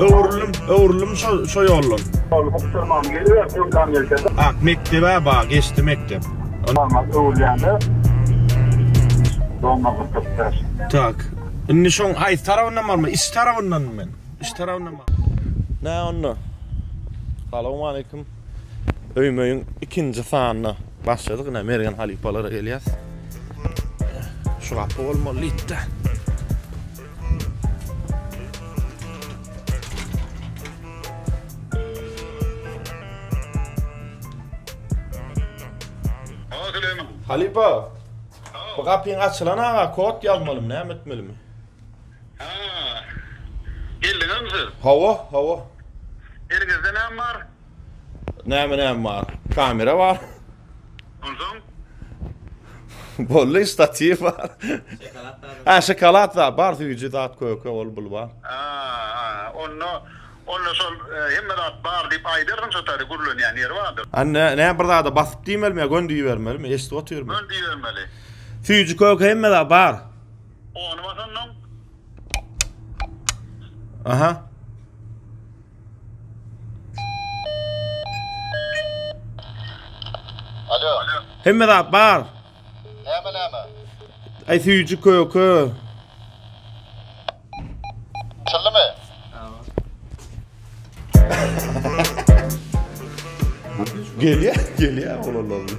Öwrülüm şo ýollun. Muhtarmam geliyor, koydan geldi. Mektebe bak, geçti mektep. Ama öwrülende dolma kıptır. Tak. Inni şoň aýt tarabyndan barmy? İş tarabyndan men. İş tarabyndan bar. Nä onda? Assalamu alaykum. Öýmeýiň ikinji sanyna başladyk. Näme Mergen halipalara gelýäs. Şu gapy bolmaly ýitdi. Halipa. Bu kapyň açylan aga kod ýazmalym, näme etmelimi? Ha. Geldiňizmi? Hawa. Elinizde näme bar? Näme bar? Kamera bar. Onsoň? Bolly stativ bar. Şokolat var. Bar tüýüji zat köke bol bar. Onu sol hemmedat bar diýip aýdyryn sotary gurulun ýani ýer bardyr. Näme bir zada basyp diýmelmi, göndüýi bermelimi? Eşdi oturmy? Göndüýi bermeli. Tüýüji köke hemmedat bar. Onu basandan? Aha. Alo. Hemmedat bar. Näme? Ay tüýüji köke. Çyllymy? Gelýär bolalaly.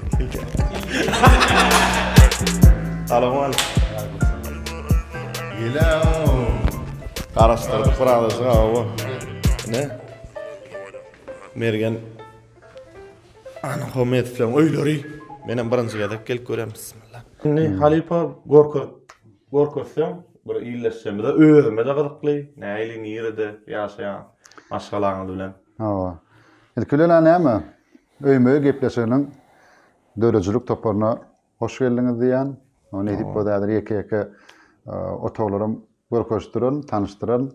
Assalamu alaykum. Gelýär. Garaşdyrdyk birazdan hawa. Ne? Mergen ana homet falan öýleri. Menem birinji gedek gelip görem bismillah. Ne halipa gorkorsam bir iýleşsem de özüme de gyzykly. Näili nirede ýaşaýan maşgalaňyz bilen. Hawa. Ilkilele näme? Öýmöýe gepleşeniň dörejilik toparına hoş geldiňiz diýen. Onu edip bodadyr ýeke otoglarym görkeşdiren, tanışdyran.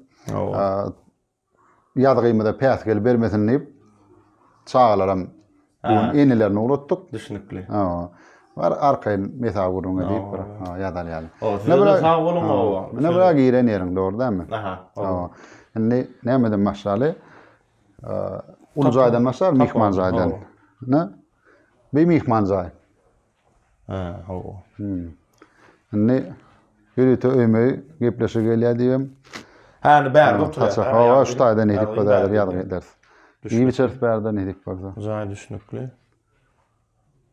Ýadgymyda päs gelip bermesin diýip çağalaram. Buň enilerini uratdyk. Düşünükli. Hawa. Var arkaýyn mesaj gurunga diýip bir ýadal ýaly. Ne sağ bolun hawa. Ne bilen giren ýeriň dogry dämi? Aha. Hawa. Indi nämeden maşaly? Ulujaydan maşal mihmanjaydan. Ne? Bir mihmanjay. Hawa. Indi ýürüte öýmeýi gepleşe gelýär diýem. Hani bär otur. Hawa şutaýdan edip bodadyr ýadgylar. İyi bir çerp berden edip barda. Zaý düşünükli.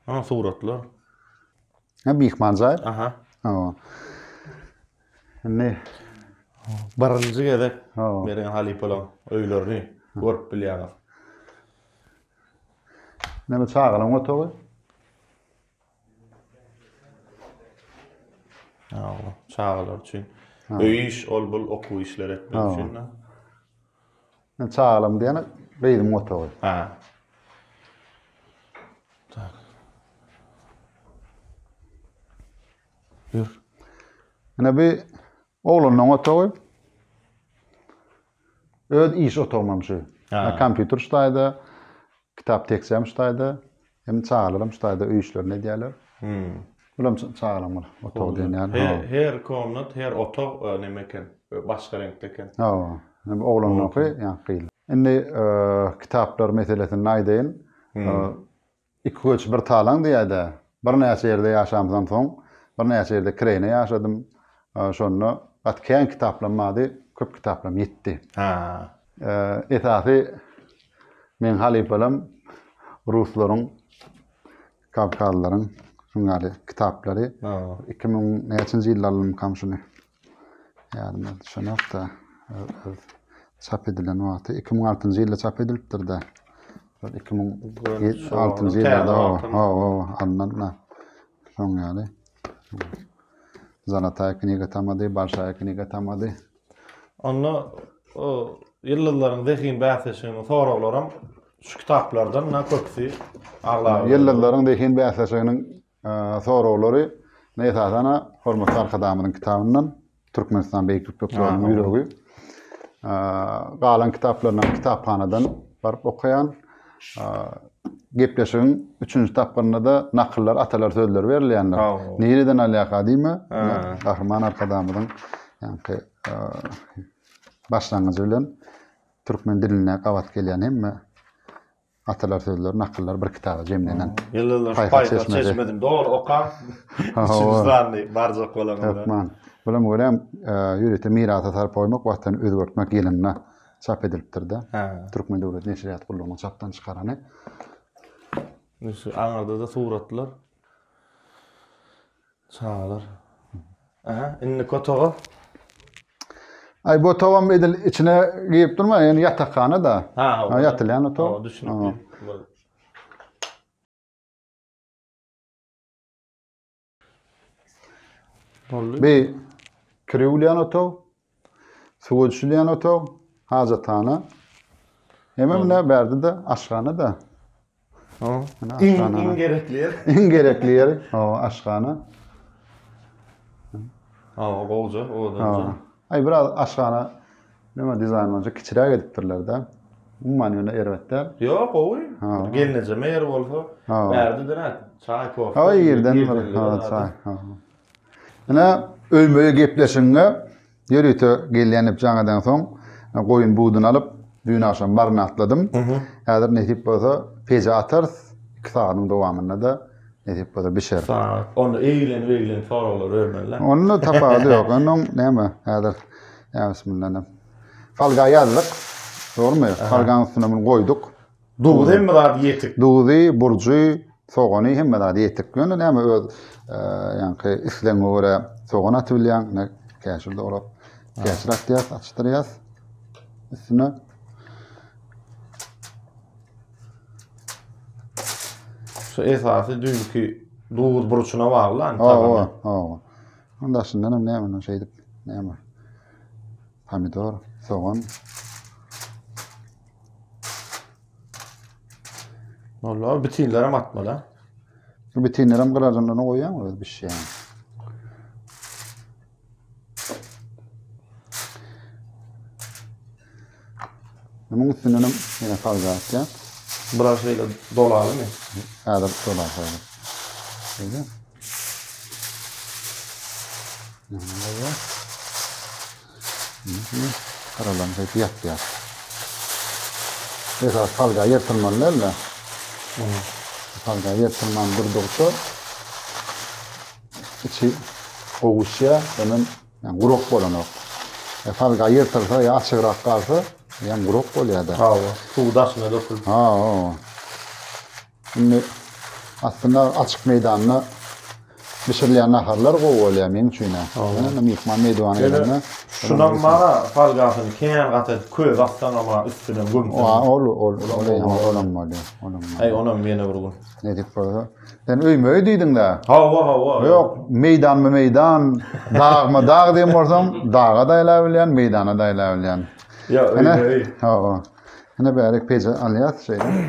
Ana suratlar. Ha mihmanjay. Aha. Hawa. Indi Birinji gedek Hawa. Mergen halipalar öýlerini görüp bilýär. Näme çağalan otogy? Hawa. Çağalar üçin. Öý iş, ol-bul okuw işler etmek üçin. Ne çağalam diýeni beýdim otogy. Ha. Tak. Dur. Ene bir oğlunun otogy. Öz iş otogmam şu. Kompüter şutaýda, kitap teksem şutaýda, hem çağalarym şutaýda öý işlerini edýärler. Ulam çağalam otog diýen ýaly. Her komnat, her otog nemeken, başga renkteken. Hawa. Ne oğlunun oky, ýa gyl. Indi kitaplar meselesini aýdyn. Iki göç bir talaň diýäde. Bir näçe ýerde ýaşamdan soň, bir näçe ýerde kirene ýaşadym. Şonu atken kitaplanmady, köp kitaplam ýetdi. Esasy men halipalam ruslaryň, kavkallaryň şunları kitaplary 2000 näçinji ýyllarym kamşyny. Ýani şonaq da çap edilen wagty 2006-njy ýylda çap edilipdir da. 2006-njy ýylda annan. Şoň ýaly. Zanatay kniga tamady, başa kniga tamady. Onda o ýyllarlaryň dehin bäsleşigini soraglaram. Şu kitaplardan na köpsi aglar. Ýyllarlaryň dehin bäsleşiginiň soraglary näsasana hormatly arkadamyň kitabyndan Türkmenistan Beýik Köpçüligiň ýüregi. Galan kitaplaryndan kitaphanadan baryp okuyan. Gepleşigiň 3-nji tapgynda da nakyllar, atalar sözler berilýänler. Nereden alaka diýme? Gahrman arkadamyň ýani başlangyjy bilen türkmen diline gabat gelýän hemme atalar sözler, nakıllar bir kitaba jemlenen. Yıllar Payka payka çeşmede. çeşmedim. Doğru okan. Üçüncüden barcak bolan. Türkmen. Bulam görem ýürete mirasa sarp oymak wagtany özgörtmek ýylyna çap edilipdir da. Türkmen Döwlet Neşriýat Gurulunyň çapdan çykarany. Neyse, aňarda da suratlar. Çağlar. Aha, inni kotoga. Ay bu tovam edil içine giyip durma yani yatakhana da. Ha, yatylýan o to. Ha, düşünüp. Bir kirewlýan o to. Suwulşylýan o to. Hajathana. Hemem ne berdi de aşgana da. Ha. Aşgana. İn gerekli yer. En gerekli yeri o aşgana. Ha, o da. Ay biraz aşgana nima dizayn bolsa kiçiräk edipdirler da. Umman ýöne erwetler. Ýok, oý. Gelneje meýer bolsa, berdi de çay kofe. Ha ýerden bir çay. Ana ölmeye gepleşinge ýerite gelýänip jaňadan soň goýun buğdun alyp düýün aşam barına atladım. Häzir netip bolsa peje atars 2 saatnyň dowamynda da netip bolsa bişer. Onu eýlen faralar örmenler. Onu tapady ýok. Onuň näme häzir ya bismillah. Falga ýazdyk. Doğrumy? Falgaň üstüne bunu goýduk. Duğdu hemme zat ýetik. Duğdy, burjy, sogany hemme zat ýetik. Ýöne näme öz ýani isleňe görä sogan atylýan, käşirde olap, käşir atýas, açdyrýas. Üstüne şu esasy dünkü duğud burçuna baglan. Onda şundan näme şeýdip, näme? Pomidor, sogan. Vallahi bitinlerim atmalar. Bitinlerim garajanlarına goýýan öz bir şey. Bunun üstüne yine fazla atacağım. Biraz şeyle dolalı mı? Hadi dolar fazla. Öyle. Karalan hep yattı. Mesela falga yırtılmalarla. Falga yırtılman durdukça içi oğuşya benim yani guruk bolanok. Falga yırtılsa ya açıkrak kalsa yani guruk bolýar da. Ha, suwdaşyna dökül. Ha. Şimdi aslında açık meydanına bişirilýän naharlar gowy men üçine. Ana mehman meýdanyna. Şundan mara falgasyny keňen gatat köz astan ama üstüne gömsün. Olam. Ay onam mene urgun. Ne dip bolsa? Sen öýmöý diýdiň da. Ha. Yok, meydan, dağ diýip borsam, dağa da elabilýän, meydana da elabilýän. Ya öýmöý. Ha. Ana bärik peje alýas şeýle.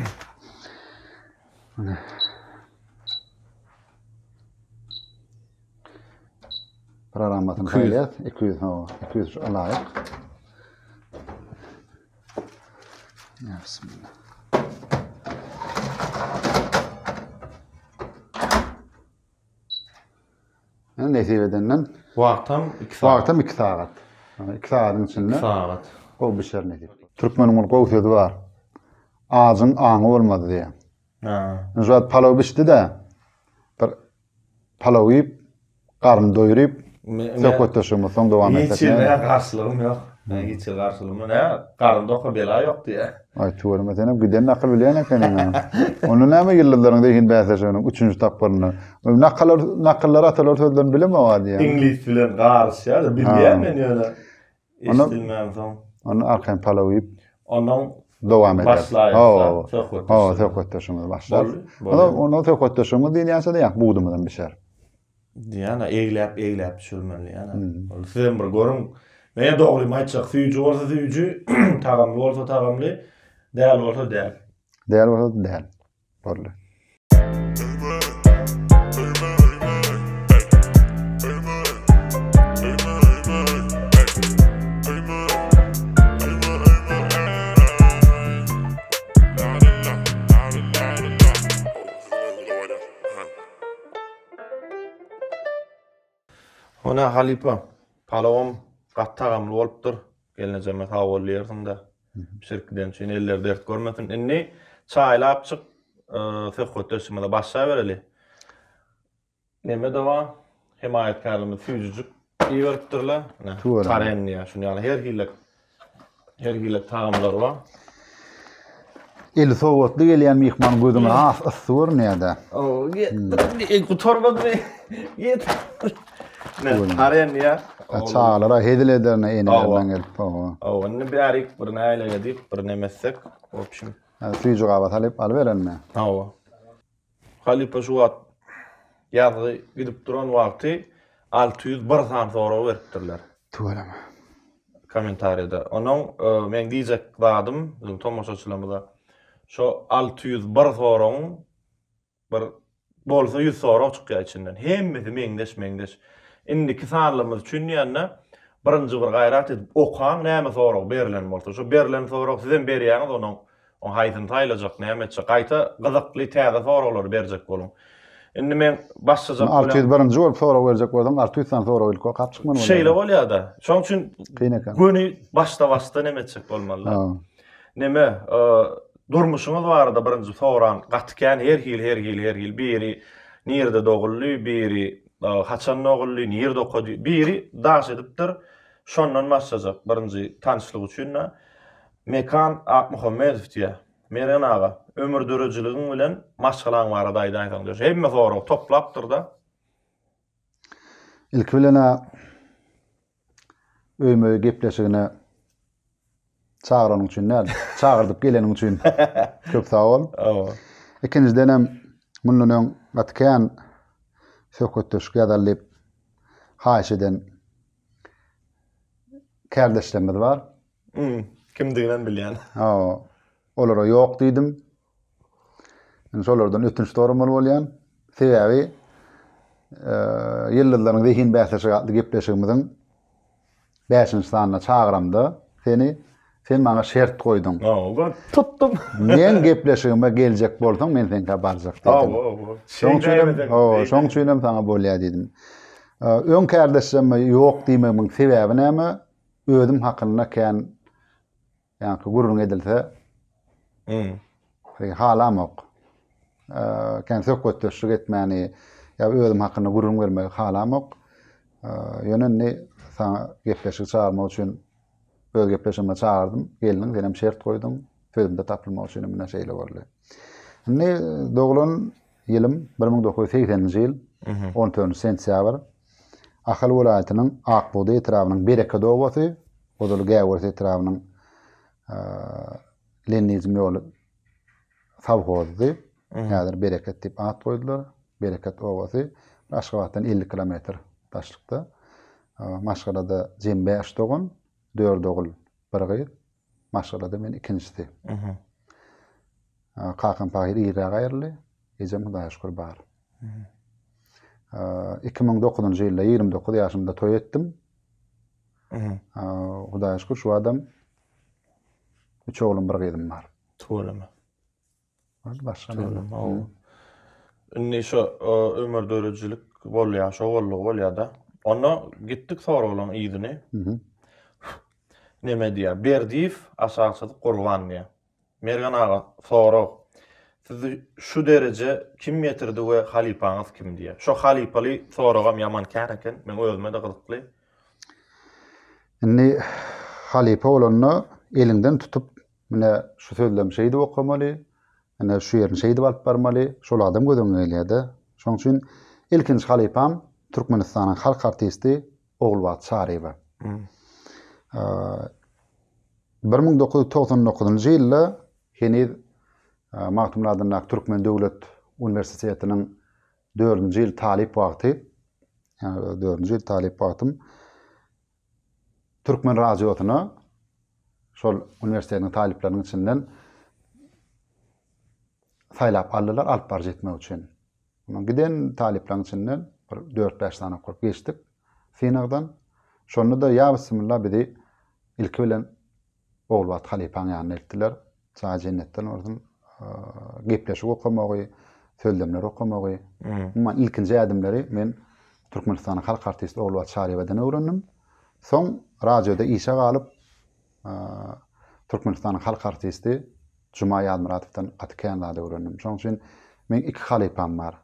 Programmasyny taýýat, 200 alaýyk. Ya bismillah. Nesip edenden Wagtam 2 saat. Wagtam 2 saat. 2 saatyň içinde. 2 saat. O bişer netip. Türkmeniň ol gowy sözi bar. Ağzın aňy bolmady diýe. Ha. Zat palaw bişdi de bir palaw ýyp, garny doýuryp, söhbetleşýärmi soň dowam etdik. Hiç garşylygym ýok. Hiç garşylygym ýok. Garny doka bela ýok diýe. Ay tuwar mesene giden nakıl bilýän eken. Onu näme ýyllarynda hin bäsejäň 3-nji tapyryny. Nakyllar atalar sözlerini bilemem wa diýe. İnglis bilen garşy ýa bilýän men ýöne. Estilmem soň. Onu arkaň palaw ýyp, ondan dowam eder. Söhbetleşýär. Başlar. Onu söhbetleşýär diýýänse de ýa buğdumdan bişer. Diýana eýläp şülmeli ýa. Sen bir görüň. Men dogry maýçak süýjü bolsa süýjü, tagamly bolsa tagamly, däl bolsa däl. Däl bolsa däl. Boldy. Ona halipa, palawam gattagamly bolupdyr. Gelnejeme hawalýardyň da. Şirkden için eller dert görmesin. Inni çaylap çık söhbet döşümede başa vereli. Neme dava himayetkarlığımız füzücük iyi veripdirler. Taren ya şunu yani her hilek taamlar var. El soğutlu gelen mihman gözüme asır nerede? Torba yet. Ne taren ya. Çağlara hedilederine enelerden gelip. Onu bir arik bir naile edip bir nemessek. Opşim. Füzücük avat alıp alıveren mi? Halipa şu at yazı gidip duran vakti 600 bir saat sonra veripdirler. Tuğlama. Komentariyada. Onun men diyecek vadım bizim tomoşaçılarımıza. Şu 601 sorun bir bolsa 100 soru çıkıyor içinden. Hemmesi mengdeş. Indiki sanlımız üçün yanına birinci bir gayret edip okan näme soru berilen bolsa. Şu berilen soru sizin berýäňiz onun haytyn taýlajak nämeçe gaýta gyzykly täze sorular berjek bolun. Indi men başlajak 601-nji bolup soru berjek boldum. 600 san soru ilko kap çykmany. Şeýle bolýar-da. Şoň üçin Kynaka. göni başta nämeçek bolmaly. Neme durmuşuňyz barada birinji soran gatken her hil biri nirde dogully biri haçan dogully nirde okady biri daş edipdir. Şondan başlajak birinji tanışlyk üçin Mekan Akmuhammedow diýär. Meren aga ömür dörejiligiň bilen maşgalaň barada aýdaýsan diýär. Hemme soru toplapdyr da. İlk bilene öýmöý gepleşigine çağıranyň üçin näde? Çağırdyp geleniň üçin köp sag ol. Ikinciden hem munlunyň gatkan söhbet töşgäderlip haýyş eden kardeşlerimiz var. Kimdiginen bilýän. Olara ýok diýdim. Şolardan ötünç sorumal bolýan. Sebäbi ýyllarlaryň zehin bäsleşigi atly gepleşigimiziň 5-nji sanyna çağıramda sen maňa şert goýdyň. Tuttum. Men gepleşigime geljek bolsaň men senkä barjak diýdim. Şoň üçin hem saňa bolýar diýdim. Öň kardeşlerime ýok diýmegiň sebäbi näme? Özüm hakyna kän ýa-ni gurrun edilse halamok. Kän söhbet töşük etmäni ýa özüm hakyna gurrun bermegi halamok. Ýönünni saňa gepleşik çağırmak üçin öz gepleşime çağırdım. Geliniň benim şert goýdum. Sözümde tapylmak üçin mene şeýle boldy. Indi doglan ýylim 1980-nji ýyl 14 sentýabr. Ahal welaýatynyň Akbudy etrawynyň Bereke dowasy, Odaly Gäwers etrawynyň Lennizm ýoly savhozdy. Häzir Bereket diýip at goýdular. Bereket owasy Aşgabatdan 50 kilometr taşlykda. Maşgalada 25 dogun, 4 ogul bir gyz. Maşgalada men ikinjisi. Kakan Pahir ýere gaýrly, ejem Hudaýa şükür bar. 2009-njy ýylda 29 ýaşymda toý etdim. Hudaýa şükür şu adam 3 oglum bir gyzym bar. Toýlama. Başga Inni şu ömür dörejilik bolýar, şo bolýar da. Onu gittik sorulan ýygyny. Neme diýär? Berdiýew aşagçylyk gurban diýär. Mergan aga sorak. Siz şu derece kim getirdi we halipaňyz kim diýär? Şo halipaly soragam ýaman kär eken, men özüme de gyzykly. Indi halipa bolanyny elinden tutup mine şu sözlem şeýdi okamaly. Ana şu ýerini şeýdi alyp barmaly. Şol adam gödüňe gelýärdi. Şoň üçin ilkinji halipam Türkmenistanyň halk artisti Oglbat Çareýew. 1999-njy ýylda Heniz Mahtumladynak Türkmen Döwlet Universitetiniň 4-nji ýyl talip wagty, ýani 4-nji ýyl talip wagtym Türkmen radiosyna şol universitetiň talipleriniň içinden saýlap aldylar, alyp bar jetmek üçin. Giden talipleriň içinden 4-5 tane kurup geçtik finagdan. Şonu da ya bismillah bidi ilki bilen Oglbat halipaň ýanyna eltdiler. Çay jennetden ordan gepleşik okamagy, sözdemler okamagy. Men ilkinji adamlary men Türkmenistanyň halk artisti Oglbat Çareýewden öwrendim. Soň radioda işe galyp Türkmenistanyň halk artisti Cuma Ýalmuratovdan gatykänlerde öwrendim. Şoň üçin men iki halypam bar.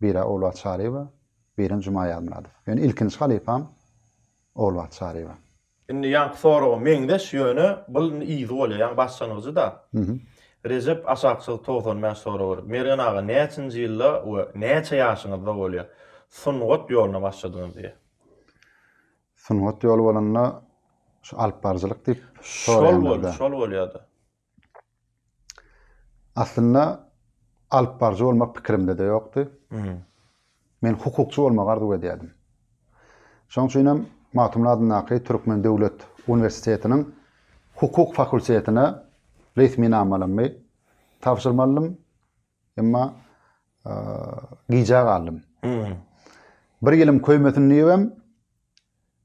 Biri Olwat Şaryba, biri Cuma Ýalmuratow. Yani ilkinji halypam Olwat Şaryba. Indi ýanky soragy meňde şöne bu iýdi bolýar, ýa başlanyjy da. Recep Asakçyl Towson men soragy. Mergen aga näçinji ýylda we näçe ýaşyňyzda bolýar? Sungat ýoluna başladyňyz diýe. Sungat ýol bolanyna şu alpbarjylyk diýip şol bolýardy. Aslında alpbarjy bolmak pikirimde de ýokdy. Men hukukçy bolmak arzu edýärdim. Şoň üçin hem Matumladyň Türkmen Döwlet Uniwersitetiniň hukuk fakultetine resmi namalamy tapşyrmalym. Emma giýjak aldym. Bir ýylim köýmesini ýewem.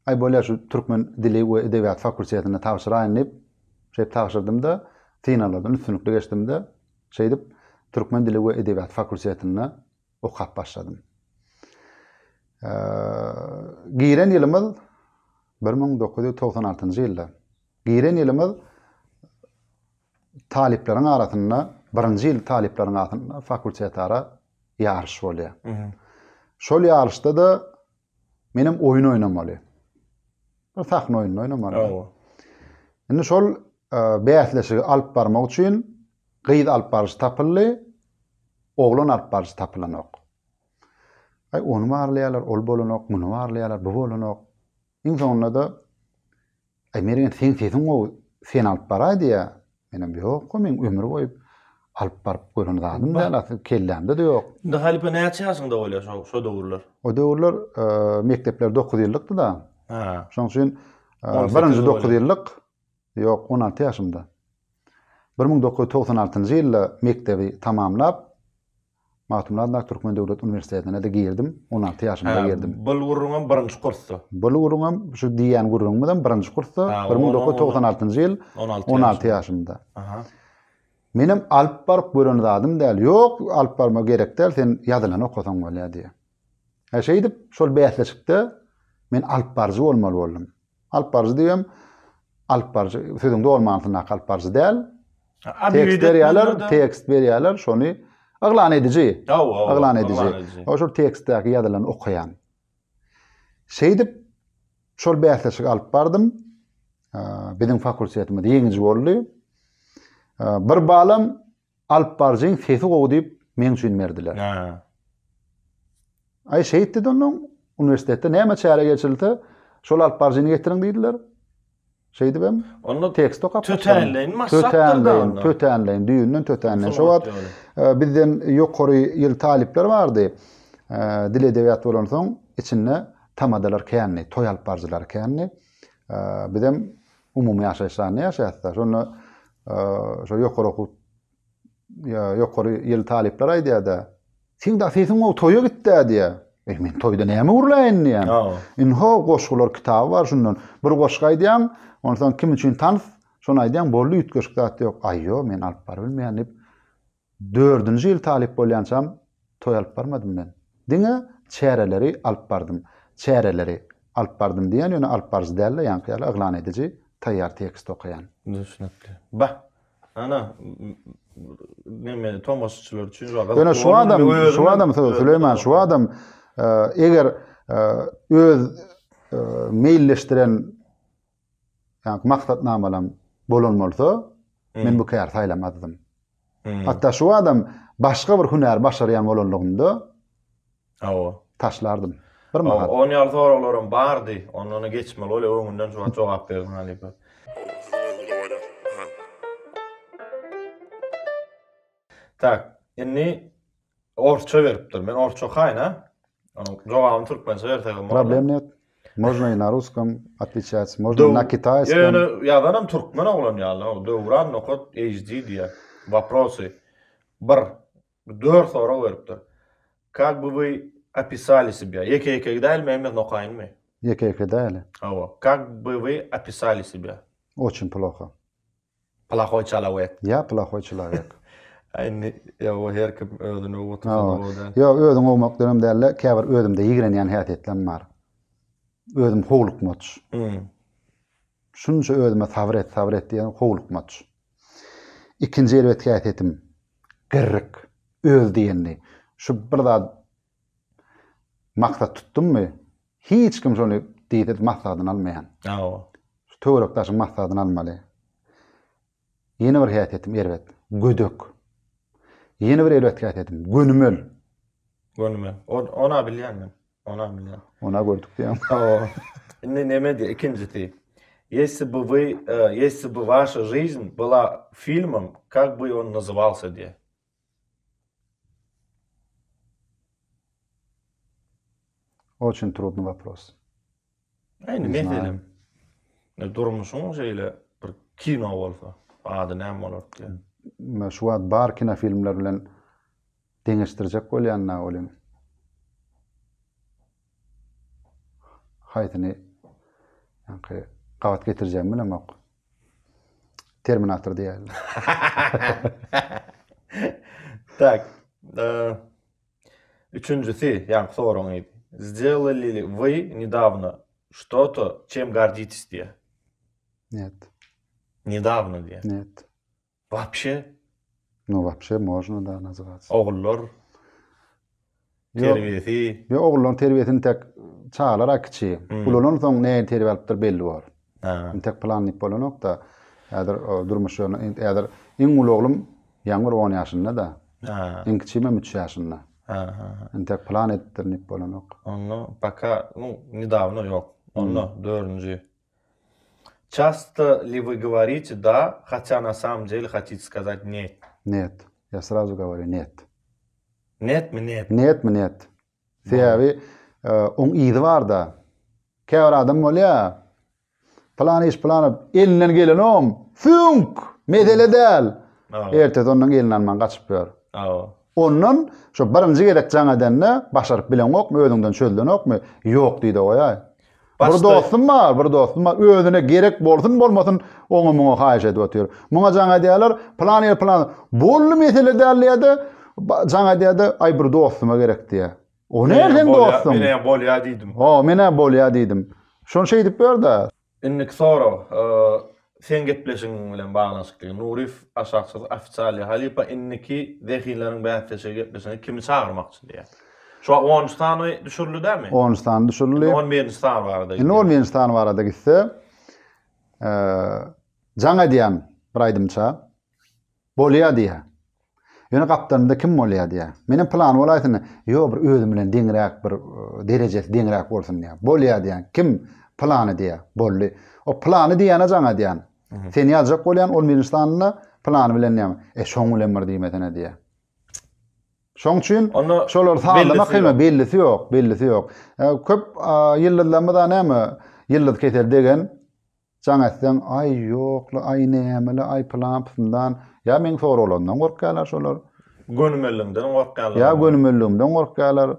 Ay bolýar şu Türkmen dili we edebiýat fakultetine tapşyraýyn diýip şeýip tapşyrdım da finallardan üstünlikle geçdim de şeýdip Türkmen dili we edebiýat fakultetine okap başladym. Giren ýylymyz 1996-njy ýylda. Giren ýylymyz talipleriň arasynda birinji ýyl talipleriň arasynda fakultet ara ýarşy bolýar. Şol ýarşda da menim oýun oýnamaly. Bir sahna oyunu oynamaly. Indi şol bäsleşigi alyp barmak üçin gyýyz alyp barjy tapyldy, oglan alyp barjy tapylanok. Ay onu barlaýarlar, ol bolanok, muny barlaýarlar, bu bolanok. Iň sonunda da ay mergen sen sesin o sen alyp baraý diýe. Menem ýok, men ömür boýup alyp baryp görän zadym da, kellemde de ýok. Indi halypa näçe ýaşyňda bolýar şo döwürler? O döwürler mektepler 9 ýyllyk da. Ha. Şoň üçin birinji 9 ýyllyk, ýok 16 ýaşymda. 1996-njy ýylda mektebi tamamlap Matumladyň Türkmen Döwlet Uniwersitetine de girdim. 16 ýaşymda girdim. Bul gurrunam birinji kursda. Bul gurrunam şu diýen gurrunmydan birinji kursda 1996-njy ýyl 16 ýaşymda. Aha. Menim alyp baryp görän zadym däl. Ýok, alyp barma gerek däl, sen ýazylan okasaň bolýar diýe. Şeýdip şol bäsleşikde men alyp barjy bolmaly boldum. Alyp barjy diýem, alyp barjy sözüňde bolmansyna alyp barjy däl. Tekst berýärler, şonu aglan edici. Aglan edici. O şol tekstdäki ýazylan okayan. Şeýdip şol bäsleşik alyp bardym. Bizim fakultetimizde ýeňiji boldy. Bir balam alyp barjyň sesi gowy diýip men üçin berdiler. Ay şeýitdi donyň üniversitetde näme çäre geçildi? Şol alyp barjyny getirin diýdiler. Şeýdi ben. Onu tekst okap. Tötenleyin, maksatlardan. Tötenleyin, düýünden tötenleyin. Şo wagt bizden ýokary ýyl talipler bardy. Dil edebiýat bolan soň içinde tamadalar känni, toý alyp barjylar känni. Bizden umumy ýaşaýşany ýaşaýatda. Şonu şo ýokary ýyl talipler aýdýar-da. Sen da sesin o toýa gitdi diýe. Men toýda näme urlaýyn diýen. Inho goşgular kitaby bar şundan. Bir goşga aýdýan, ondan kim üçin tanys, şonu aýdýan boldy ütgeşik zat ýok. Aýyo, men alyp bar bilmeýän diýip 4-nji ýyl talip bolýansam toý alyp barmadym men. Diňe çäreleri alyp bardym. Çäreleri alyp bardym diýen ýöne alyp barjy däl, ýa-ni aglan edici taýýar tekst okayan. Düşünekli. Ba. Ana neme Tomasçylar üçin ýöne şu adam Süleyman şu adam eger öz meýilleşdiren ýa-ni maksatnamalam bolanmalsa men bu kär saýlamadym. Hatta şu adam başga bir hünär başarýan bolanlygynda taşlardym. Bir mahal. On ýar soraglarym bardy, onu geçmeli öle öňünden şu jogap berdim halypa. Tak, indi orça beripdir. Men orça haýna. Onu jogabym türkmençe berdim. Problem net. Можно и на русском отвечать, можно на китайском. Я türkmen oglan ýaly. Döwran nokat HD diýe. Вопросы. 4 soru beripdir. Как бы вы описали себя? Eke дали, Мехмед Нокаин мы. Eke дали. Как бы вы описали себя? Очень плохо. Плохой человек. Я плохой человек. Ya o her kim ödünü otursa da. Ya ödün olmak dönemde käbir ödümde ýigrenýän häsiýetler bar. Ödüm howluk moç. Şunça özüme sabret diýen howlukmaç. İkinji elbetke aýt etim. Gırryk, öz diýenli. Şu bir zat maksat tutdummy? Hiç kim şonu diýip maksadyny almaýan. Şu töwerekdaşyň maksadyny almaly. Ýene bir aýt etim erbet. Gödök. Ýene bir elbetke aýt etim. Gönümel. Ona bilýän. Ona gördük diýen. Ne diye ikincisi. Если бы ваша жизнь была фильмом, как бы он назывался diye. Очень трудный вопрос. Ayni ne film? Ne durmuşun şeýle bir kino bolsa, ady näme bolardy diye. Meşhuat bar kino filmler bilen deňeşdirjek bolýanna olim. Haýtyny ýa-ni gawat getirjäm bilen ok. Terminator diýerler. Так. Üçüncüsü, yani sorun idi. Сделали ли вы недавно что-то, чем гордитесь diye? Нет. Недавно diye. Нет. Вообще? Ну, вообще можно, да, называться. Oğullar terbiyesi. Yo, oğulların terbiyesini tek çağlara kiçi. Ulunun son ne terbiye alıptır belli var. Tek planlayıp bolanok da durmuş yolunu, eğer in ulu oğlum yangur 10 yaşında da, in kiçime 3 yaşında. Tek plan ettirnip bolanok. Onu пока, недавно yok. Onu dördüncü. Часто ли вы говорите да, хотя на самом деле хотите сказать нет? Нет. Я сразу говорю нет. Net mi net? Net mi net? Sebebi on iyidi var da. Käbir adam bolýa. Plan iş planı elinden gelenom. Fünk. Medele däl. Ertede ondan elinden man gaçyp ber. Ondan şu birinji gerek jaňa denne başaryp bilen okmy, özüňden çölden okmy? Ýok diýdi oýa. Bir dostum var. Özüne gerek bolsun bolmasyn oňa muňa haýyş edip otyr. Muňa jaňa diýerler plan. Bolly mesele däl jaňa diýdi, ay bir dostuma gerek diýe. O nereden dostum? Mene bolýa diýdim. Mene bolýa diýdim. Şonu şey edip ber da. Innik soru, sen gepleşiň bilen baglanşykly. Nurif aşaksız ofisial halipa inniki dehilerin bähtäşe gepleşini kimi çağırmakçy diýe. Şu 10 stany düşürlü dämi? 10 stan düşürlü. 11 stan barada. 11 stan barada gitse. Jaňa diýen bir aýdymça bolýa diýe. Ýöne gapdanymda kim bolýa diýe. Meniň planym bolaýsyny, ýok bir özüm bilen deňräk bir derejesi deňräk bolsun diýe. Bolýa diýen kim plany diýe. Bolly. O plany diýene jaňa diýen. Sen ýazjak bolýan 11 stanyna plany bilen näme? Şoň bilen bir diýmetine diýe. Şoň üçin şolar sağlamak bellisi ýok. Köp ýyllardan da näme? Ýyllar keter degen jaňa sen ay ýokla, ay näme, ay plandan ya men soru olandan gorkýarlar şolar. Gönümelliğinden gorkýarlar. Ya gönümelliğimden gorkýarlar.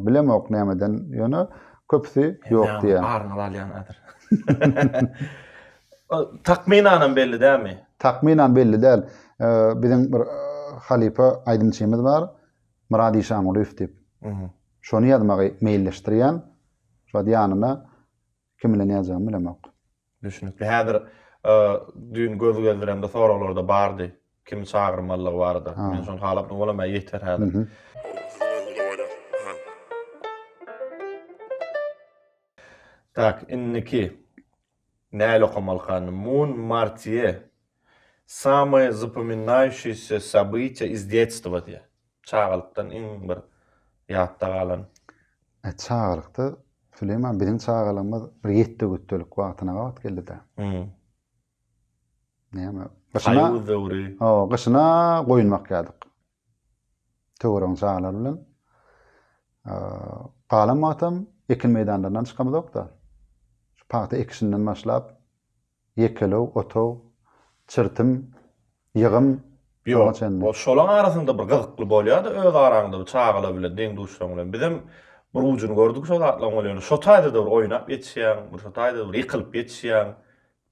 Bilemok nämeden ýöne köpsi ýok diýe. Arňyl alýanadyr. Takminan belli dämi? Takminan belli däl. Biziň bir halipa aýdymçymyz bar. Murad Işaňoğlu diýip. Şonu ýazmagy meýilleşdirýän. Şo ýanyna kim bilen ýazýan bilemok. Düşünükli. Häzir düň gözü gezdirende soralarda bardy. Kim çağırmalygy bardy. Men şonu halapny bolamay ýeter häzir. Так, inniki näle okumalykan Мун Мартье. Самое запоминающееся событие из детства diye. Çağalykdan iň bir ýatda galan. Çağalykda Süleyman biziň çağalymyz bir 7 gütdelik wagtyna wagt geldi-de. Näme? Haýy döwri. Gyşyna goýunmak ýadyk. Töwereň çağalar bilen. Galan atam ekin meýdanlaryndan çykamyzok da. Şu paýda ekisinden başlap ýekelew, otaw, çyrtym, ýygym, o şolaň arasynda bir gyzykly bolýardy, öz araňda bir çağala bilen deň duşsaň bilen. Bizim bir ujuny gördük şol atlan bolýar. Şo taýda da bir oýnap ýetişýän, bir şo taýda bir ýykylyp ýetişýän,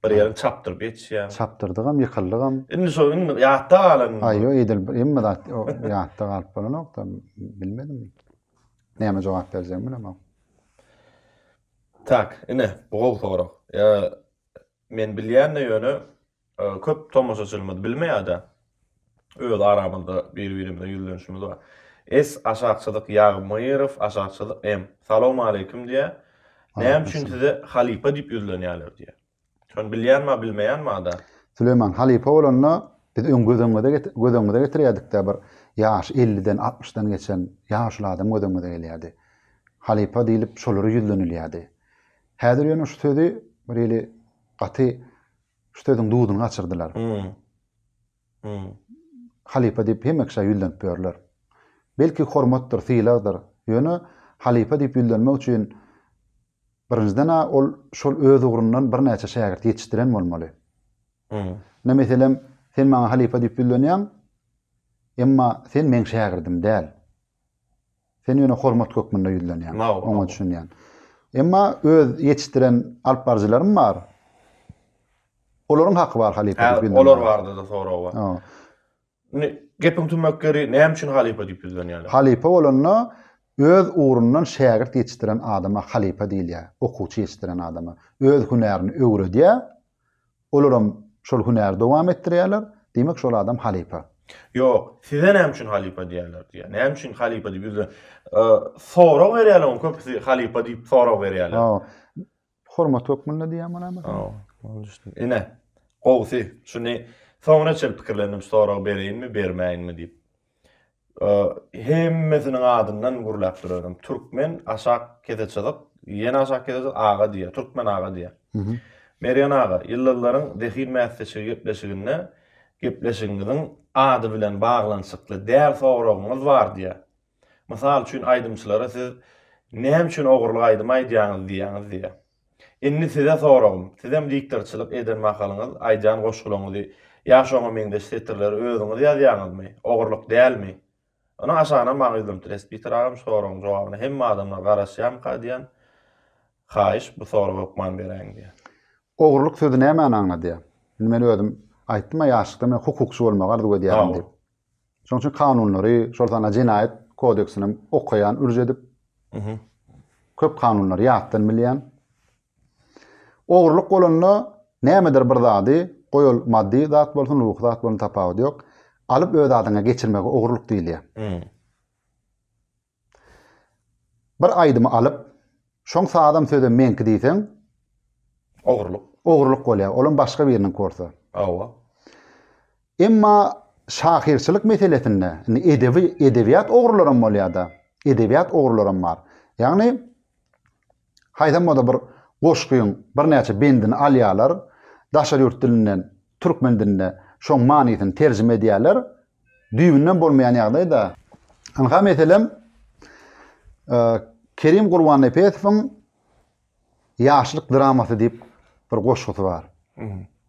bir ýerini çapdyryp ýetişýän. Çapdyrdygam, ýykyldygam. Indi şo ýatda galan. Aýo, edil, emme da ýatda galyp bolanok da bilmedim. Näme jogap berjem bilemem. Tak, ine, bu sorak. men bilýän ýöne köp tomoşaçylmady bilmeýärdi. Öz aramyzda bir-birimizden ýüzlenişimiz bar. Es aşakçylyk Ýagmyrov, aşakçylyk em. Salam aleykum diýe. Näme üçin size halipa diýip ýüzlenýärler diýe. Şonu bilýärmi, bilmeýärmi da? Süleyman halipa bolanna biz gödöňde getirýärdik de bir ýaş 50'den 60'dan geçen ýaşly adam gödöňde gelýärdi. Halipa diýilip şolary ýüzlenilýärdi. Häzir ýöne şu sözi bir eli gaty şu sözüň duduny gaçyrdylar. Halipa diýip hemekşe ýüzlenip berler. Belki hormatdyr, syýlagdyr. Ýöne halipa diýip ýüzlenmek üçin birinciden ol şol öz ugrundan bir näçe şägirt ýetişdiren bolmaly. Ne meselem sen maňa halipa diýip ýüzlenýän, emma sen men şägirdim däl. Sen ýöne hormat kökmünde ýüzlenýän. Oňa düşünýän. Emma öz ýetişdiren alp barjylarym bar. Olaryň haky bar halipa diýip ýüzlenýän. Olar bardy da soraw bar. Gepim tümökkeri näme üçin halipa diýip ýüzlenýärler? Halipa bolanna öz ugrundan şägirt ýetişdiren adama halipa diýilýär. Okuwçy ýetişdiren adama öz hünerini öwredýär. Olaram şol hüneri dowam etdirýärler. Demek şol adam halipa. Ýok, size näme üçin halipa diýerler diýär. Näme üçin halipa diýip ýüzlen? Soraw berýärler, köpüsi halipa diýip soraw berýärler. Hormat hökmünde diýär mana. Ine, gowsy, şuny sonra çel pikirlendim soraw berýinmi, bermäýinmi diýip. Hemmesiniň adyndan gurlap duraram. Türkmen aşak keteçilik, ýene aşak keteçilik aga diýär, Türkmen aga diýär. Merýan aga, ýyllaryň dehil mäsleşigi gepleşigiň ady bilen baglanşykly däl sorawyňyz bar diýär. Mysal üçin aýdymçylara siz näme üçin ogurlyk aýdymaýdyňyz diýär. Inni size sorawym, sizem diktorçylyk eden makalyňyz aýdan goşgulaňyzy ýaşaňa meňde setirleri özüňiz ýazýaňyzmy, ogurlyk dälmi? Ona aşaňa maňyzlym tespit agam sorawyň jogabyny hemme adamlar garaşýan diýen. Haýyş bu sorawy okman bereň diýär. Ogurlyk sözi näme aňlady? Men özüm aýtdym, ýaşlykda men hukukçy bolmak arzuwy diýärim diýip. Şoň üçin kanunlary, şol sana jinayet kodeksini okuyan, ürjedip, köp kanunlary ýatdan bilýän. Ogurlyk bolanna nämedir bir zady, goýul maddi zat bolsun, ruh zat bolsun tapawut ýok. Alyp öz adyňa geçirmegi ogurlyk diýilýär. Bir aýdymy alyp, şoň adam söze menki diýsen, ogurlyk bolýar. Olan başga biriniň korsa. Emma şahirçilik meselesinde, edebiyat ogurlarym bolýar da. Edebiyat ogurlarym bar. Ýagny haýdan moda bir goşgyň bir näçe bendini alýarlar, daşar ýurt dilinden, türkmen diline şoň manysyny terjime edýärler. Düýünden bolmaýan ýagdaýda. Anha meselem Kerim Gurban Epesowyň ýaşlyk dramasy diýip bir goşgusy bar.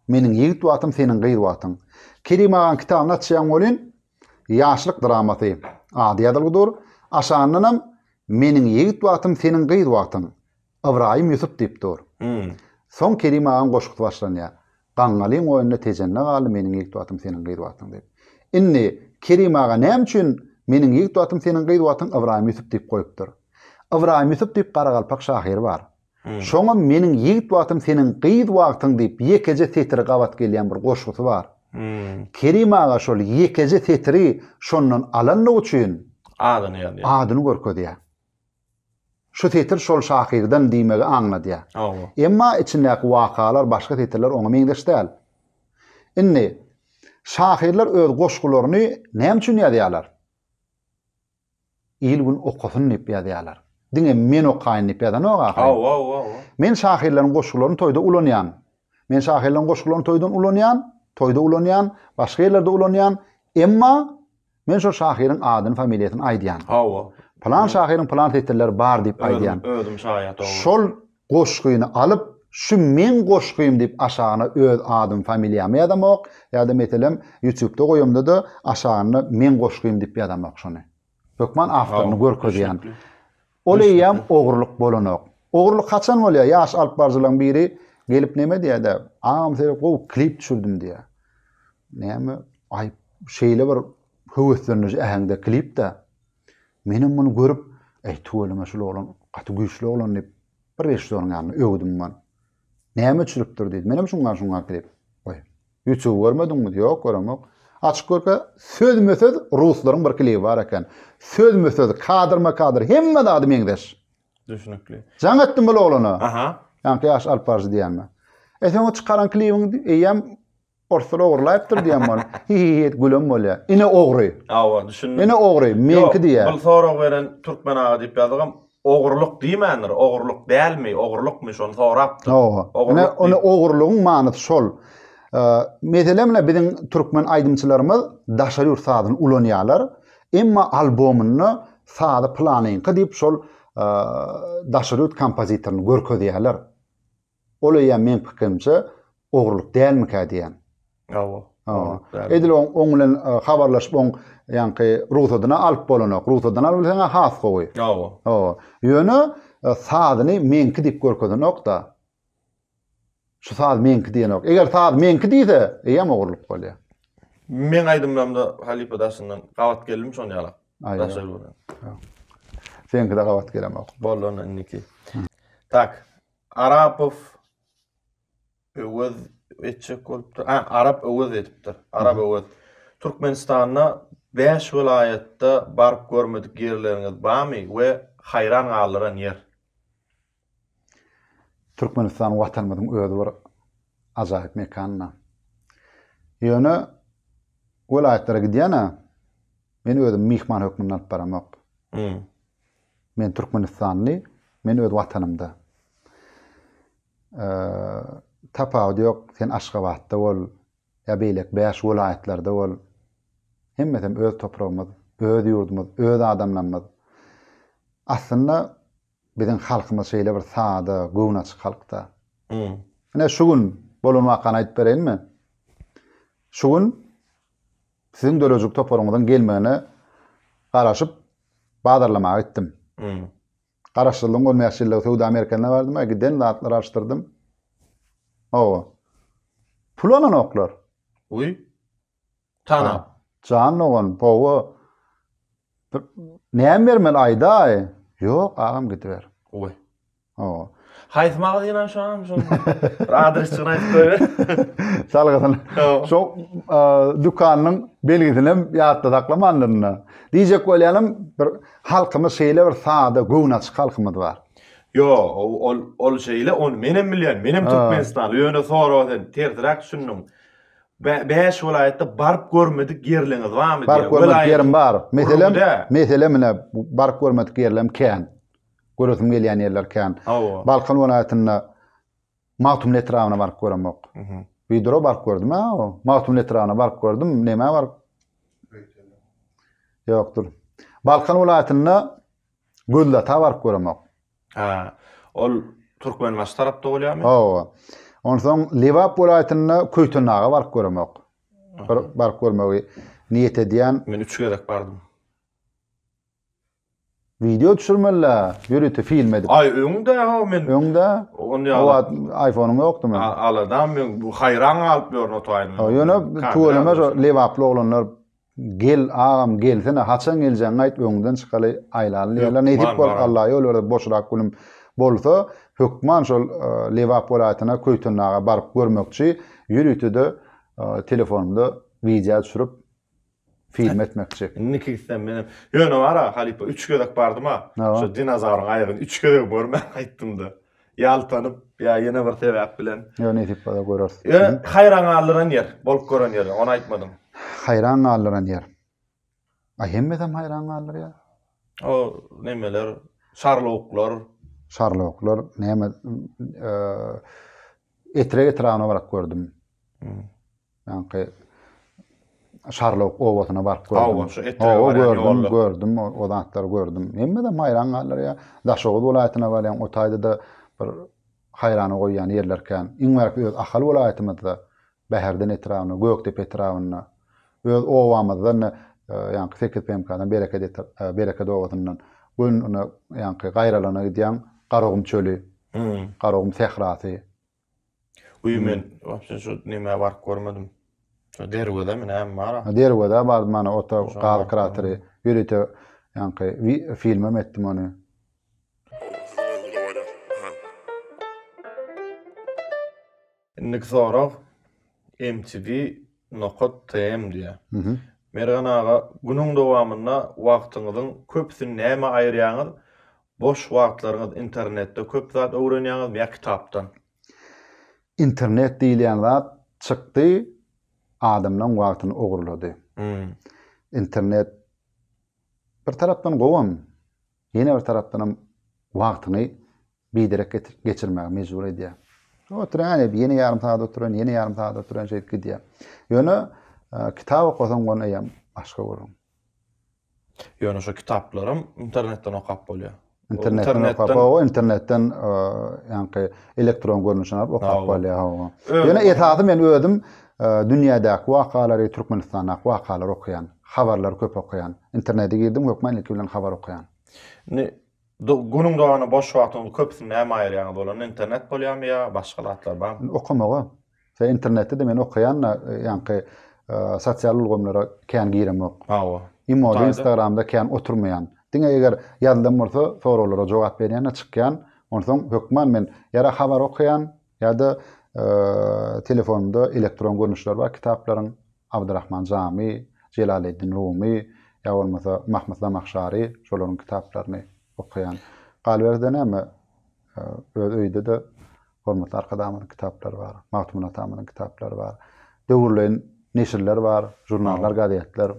Meniň ýigit wagtym, seniň gyýy wagtyň. Kerim agan kitabyna çyýan bolyn ýaşlyk dramasy. Ady ýadylgydyr. Aşanynam meniň ýigit wagtym, seniň gyýy wagtyň. Ibrahim Yusuf diýipdir. Soň Kerim agan goşgusy başlanýar. Gaňgalyň oýunda tejenne galy meniň ýigit wagtym, seniň gyýy wagtyň diýip. Inni Kerim aga näme üçin meniň ýigit wagtym, seniň gyýy wagtyň Ibrahim Yusuf diýip goýupdyr. Ibrahim Yusuf diýip Garagalpak şahyr bar. Şoňa meniň ýigit wagtym, seniň gyýy wagtyň diýip ýekeje tetiri gabat gelýän bir goşgusy bar. Kerim aga şol ýekeje tetiri şondan alanlyk üçin adyny ýazýar. Adyny görkezýär. Şu tetir şol şahyrdan diýmegi aňladýar. Emma içindäki wakalar, başga tetirler oňa meňdeş däl. Inni şahyrlar öz goşgularyny näme üçin ýazýarlar? İlgün okusun diýip ýazýarlar. Diňe men okaýyn diýip ýazan Men şahyrlaryň goşgularyny toýda ulanýan. Men şahyrlaryň goşgularyny toýda ulanýan, başga ýerlerde ulanýan. Emma men şol şahyryň adyny, familiýasyny aýdýan. Plan şahyryň plan tetirleri bar diýip aýdýan. Özüm şahyat bolýar. Şol goşgyny alyp, şu men goşgym diýip aşagyna öz adym, familiýamy ýazamak, ýa-da meselem YouTube'da goýamda da aşagyna men goşgym diýip ýazamak şonu. Hökman awtoryny görkezýän. Olaýam ogurlyk bolanok. Ogurlyk kaçan bolýar? Ýaş alp barjylaryň biri gelip näme diýär? Ağam sen klip düşürdim diýär. Näme? Ay şeýle bir höweslenýär ähňde klipde. Menim bunu görüp, tuğalı meşhur olan, katı güçlü olan diýip bir reşidorun ýanyna öwdüm men. Näme çürüpdir diýdi. Menem şundan kirip. Oy. YouTube görmedin mi? Yok, göremok. Açık görke sözmösöz ruslaryň bir klibi bar eken. Sözmösöz kadr hemme de adam eňdeş. Düşünükli. Jaňatdym bol olany. Aha. Ýa-ni ýaş alparjy diýenme. Eseň o çykaran klibiňi eýem orsala ogurlaýypdyr diýenme. Hi gülüm bolýar. Ine ogry. Awa düşünün. Ine ogry. Menki diýär. Bu sorak beren Türkmen ağa diýip ýazgam. Ogurluk diýmendir. Ogurluk dälmi? Ogurlukmy şonu sorapdy. Ine onu ogurlugyň manysy şol. Meselemle bizim Türkmen aydımçılarımız daşary sadyny ulanýarlar. Emma albomyny sady planyň diýip şol daşary kompozitoryny görkezýärler. Olaýa men pikirimçe ogurluk dälmi ka diýen. Edil oň bilen habarlaşyp oň ýa-ni ruhsadyna alyp bolanok. Ruhsadyna bilseň has gowy. Ýöne sadyny menki diýip görkezdenok da. Şu saat menki diýenok. Eger saat menki diýse, eýem ogurluk bolýar. Men aýdymlamda Halipa daşyndan gawat geldim şonu ýalap. Daşary bolan. Senki de gawat gelemok. Bolan inniki. Tak. Arapov öwüz etjek bolupdyr. Arap öwüz etipdir. Arap öwüz. Türkmenistanyna 5 vilayetde barıp görmedik ýerleriňiz barmy we hayran galyran ýer? Türkmenistan watanymyzyň özi bir ajaýyp mekanyna. Ýöne welaýetlere gidýäne men özüm mihman hökmünden alyp baramok. Men Türkmenistanly, men öz watanymda. Tapawy ýok, sen Aşgabatda bol, ýa beýlek 5 welaýetlerde bol. Hemmesem öz topragymyz, öz ýurdumyz, öz adamlarymyz. Aslynda bizim halkymyz şeýle bir sady, gownaçyk halkda. Ine şu gün bolan wakany aýdyp berenmi? Şu gün siziň dörejuk topragymyzdan gelmegine garaşyp badarlama etdim. Garaşdyrdım, ol mäşille Suudi Amerika'na bardym, giden zatlar araşdyrdım. Pulanan oklar. Uy. Tanap. Can oğlan, powo. Näme bermeli aýda? Yok, ağam gidiver. Uy. Haýtmagy diýen şu adres çynaýyp goýber. Salgadan. Şo dükanyň belgisini ýatda saklamandyna. Diýjek bolýanym bir halkymyz şeýle bir sady, gownaçyk halkymyz bar. Yo, ol şeýle on menem bilýän, menem Türkmenistan, ýöne soradan terdirek düşündüm. 5 welaýetde barıp görmedik ýerleriňiz barmy? Barıp görmedik ýerim bar. Meselem barıp görmedik ýerlerim kän. Görüsüm gelýän ýerler kän. Balkan welaýatyna Matum Netrawyna barıp göremok. Widro barıp gördüm ha. Matum Netrawyna barıp gördüm. Näme bar? Ýokdur. Balkan welaýatyna Güldata barıp göremok. Ol Türkmen baş tarapda bolýarmy? Ondan Lewap welaýatyna Köýtünaga barıp göremok. Barıp görmegi niýet edýän. Men 3 gerek bardym. Video düşürmeler, ýürüti film edip. Öňde men. Öňde? O iPhone'um ýokdy men. Aladam men bu hayran alyp ýörne toýany. Ýöne tuğlama Lewaply olanlar gel ağam gel sene haçan geljeň aýt öňden çykaly aýlaly ýerler ne dip bol Allah ýollarda boşrak günüm bolsa hökman şol Lewap welaýatyna Köýtünaga barıp görmekçi ýürütide telefonumda video düşürüp film etmekçi. Niki istem benim. Ýöne wara Halipa 3 gödek bardym ha. Şu dinozavrun aýagyny 3 gödek görmän aýtdymdy. Ýaltanyp ýa ýene bir sebäp bilen. Ýöne dip bada görersiz. Hayran galyran ýer, bolup gören ýer, onu aýtmadym. Hayran galyran ýer. Hemmedem hayran galyr ýa. O nemeler, şarloklar, näme etrege trawyna barak gördüm. Ýa-ni Şarlok owatyna baryp gördüm. Gördüm, o zatlary gördüm. Hemmedem hayran galyr ýa. Daşoğlu welaýatyna barýan o taýda da bir hayrany goýan ýerlerken, iňmerk öz ahal welaýatymyzda Bäherden etrawyna, Göktepe etrawyna, öz owamyzdan ýa-ni Sekit PMK'dan Bereket owatyndan gün ýa-ni gaýralana gidýän Garagum çöli, Garagum sehrasy. Uy men şu näme baryp görmedim. Derwede men hem mara. Derwede bar mana ota gal krateri ýürüte ýa-ni filmem etdim onu. Indik sorak mtv.tm diye. Mergan ağa, günün dowamında wagtyňyzyň köpsini näme aýyrýaňyz? Boş wagtlaryňyz internetde köp zat öwrenýäňiz ýa kitapdan? İnternet diýilen zat çykdy, adamlaryň wagtyny ogurlady. İnternet bir tarapdan gowam, ýene bir tarapdan wagtyny biderek geçirmäge mejbur edýär. Oturan ýene ýarym saat oturan, ýene ýarym saat oturan şeýle gidýär. Ýöne kitap okusan gonu ýa başga bolan. Ýöne şu kitaplarym internetten okap bolýar. İnternetten ýani elektron görnüşini alıp okap bolýar. Ýöne etady men özüm dünýädäki wakalary, Türkmenistanyň wakalary okuyan, habarlar köp okuyan, internete girdim, hökmenlik bilen habar okuyan. Günüň dowamında boş wagtyňyzy köpsini näme aýyrýaňyz bolan? Internet bolýarmy ýa başga latlar barmy? Okamaga. Ve internette de men okuyan ýani sosial ulgamlara kän giremok. Imo Instagramda kän oturmayan. Diňe eger ýazdan bolsa soralara jogap berýän çykýan, onsoň hökmen men ýara habar okuyan ýa-da telefonda elektron görnüşler bar, kitaplaryň Abdurrahman Jami, Celaleddin Rumi ýa bolmasa Mahmud Zamakhşari şolaryň kitaplaryny okuyan. Galberde näme öz öýde de hormatly arkadaşymyň kitaplary bar, Mahmud Atamyň kitaplary bar. Döwürlen neşirler bar, jurnallar, gazetler.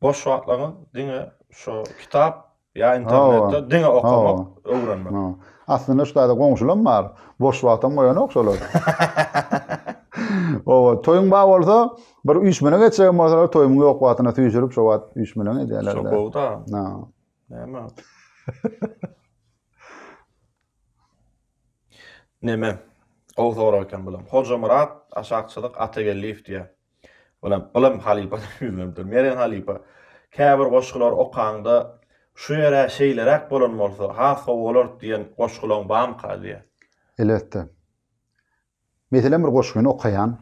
Boş wagtlaryň diňe şu kitap ýa internetde diňe okamak, öwrenmek. Aslında şurada goňşulam bar. Boş wagtym goýan okşalar. O toyun bar bolsa bir 3 mene geçýän bolsa toyumy ýok wagtyna tüýjürip şu wagt 3 mene edýärler. Şo bowda. Näme? Näme? O sorakan bilen. Hoca Murat aşakçylyk Atagelliýew diýär. Bilen halipa ýüzlemdir. Meren halipa. Käbir goşgular okanda şu ýere şeýlerek bolan bolsa, has bolar diýen goşgulaň barmy diýär. Elbetde. Mesela bir goşguny okayan,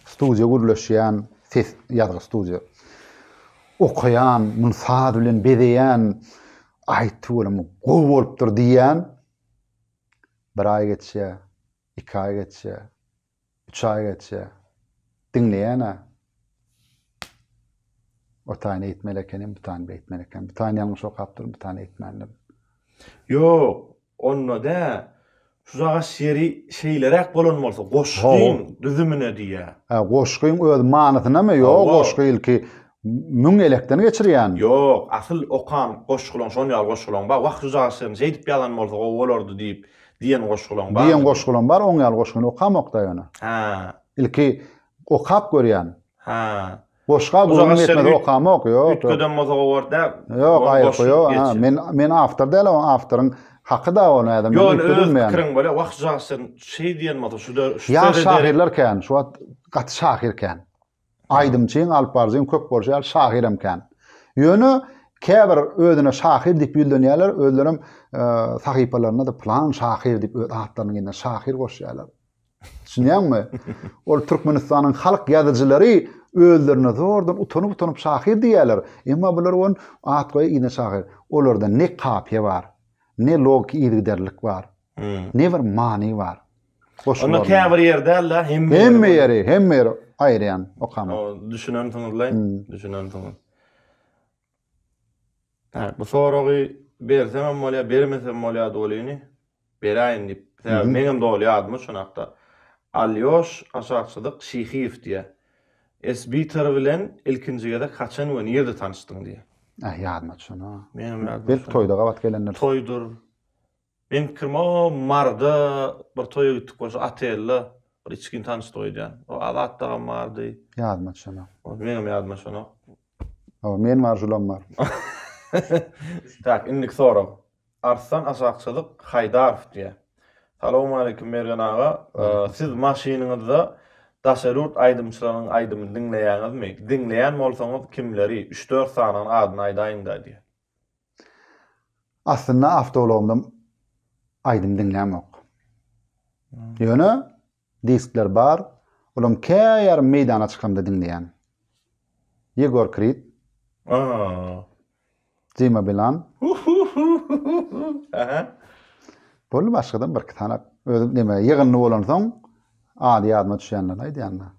studiýa gürleşýän, ses ýazgy studiýa. Okayan, munsat bilen bedeýän, aýtdylarmy gowy bolupdyr diýän bir ay geçse, 2 ay geçse, 3 ay geçse, dinleýän o taýny etmelekenim, bu taýny etmelekenim, bu taýny ýalňyş okapdyr, bu taýny etmändim. Ýok, onda da şu zaga şeri şeýlerek bolan bolsa, goşgyň düzümine diýär. Goşgyň öz manasyna mı? Ýok, goşgy ilki müň elekden geçirýän. Ýok, asyl okan goşgulaň, şonu ýal goşgulaň bar, wagt şu zaga sen jeýdip ýalan bolsa, o bolardy diýip diýen goşgulaň bar. Diýen goşgulaň bar, oň ýal goşgyny okamokda ýöne. Ilki okap görýän. Boşga gurun etmede okamak ýok. Ütköden bolsa gorda. Ýok, aýyr ýok. Men after däl, o afteryň haqqy da ony adam ütködünmeýän. Ýok, kirň bolýar, wagt şu sen şeý diýen bolsa, şu ýa şahirlerken, şu gaty şahirken. Aýdymçyň, alparjyň köp bolýar, şahiremken. Ýöne käbir özüne şahir diýip bilýänler, özlerim sahypalaryna da plan şahir diýip öz atlaryny ýene şahir goşýarlar. Düşünýärmi? Ol Türkmenistanyň halk ýazgylary özlerine zordan utanyp şahir diýerler. Emma bular on at goýy ine şahir. Olarda ne kapya bar, ne log ýerderlik bar. Ne bir many bar. Onda käbir ýerde hemme ýeri aýryan okama. Düşünen tuňuzlaý, düşünen tuňuz. Bu soragy bersem bolýar, bermesem bolýar dolyny. Beraýyn diýip. Meňem dolýadmy şonaqda. Alyoş aşakçylyk Şyhyýew diýär. SBTR bilen ilkinjige de kaçan we nerede tanışdyň diýär. Ýadyma şonu. Meňem ýadyma. Bir toýda gabat gelenler. Toýdur. Men kirmo marda bir toýa gitdik bolsa atella bir içkin tanışdyk diýär. O alatda mardy. Ýadyma şonu. Meňem ýadyma şonu. Men marjulam bar. Tak, indik sorak. Arslan aşakçylyk Haýdarow diýär. Salamu aleykum Mergen ağa. Siz maşiniňizde Daşerut aýdymçylaryň aýdymyny dinleýäňizmi? Dinleýän bolsaňyz kimleri 3-4 sanyň adyny aýdaýyn da diýär. Aslında awtologumda aýdym dinlämek. Ýöne diskler bar, olam käýär meýdana çykanda dinleýän. Yegor Krit. Dima Bilan. Bolu başgadan bir tane özüm neme ýygyny bolansoň adi adıma düşýänler aýdýanlar.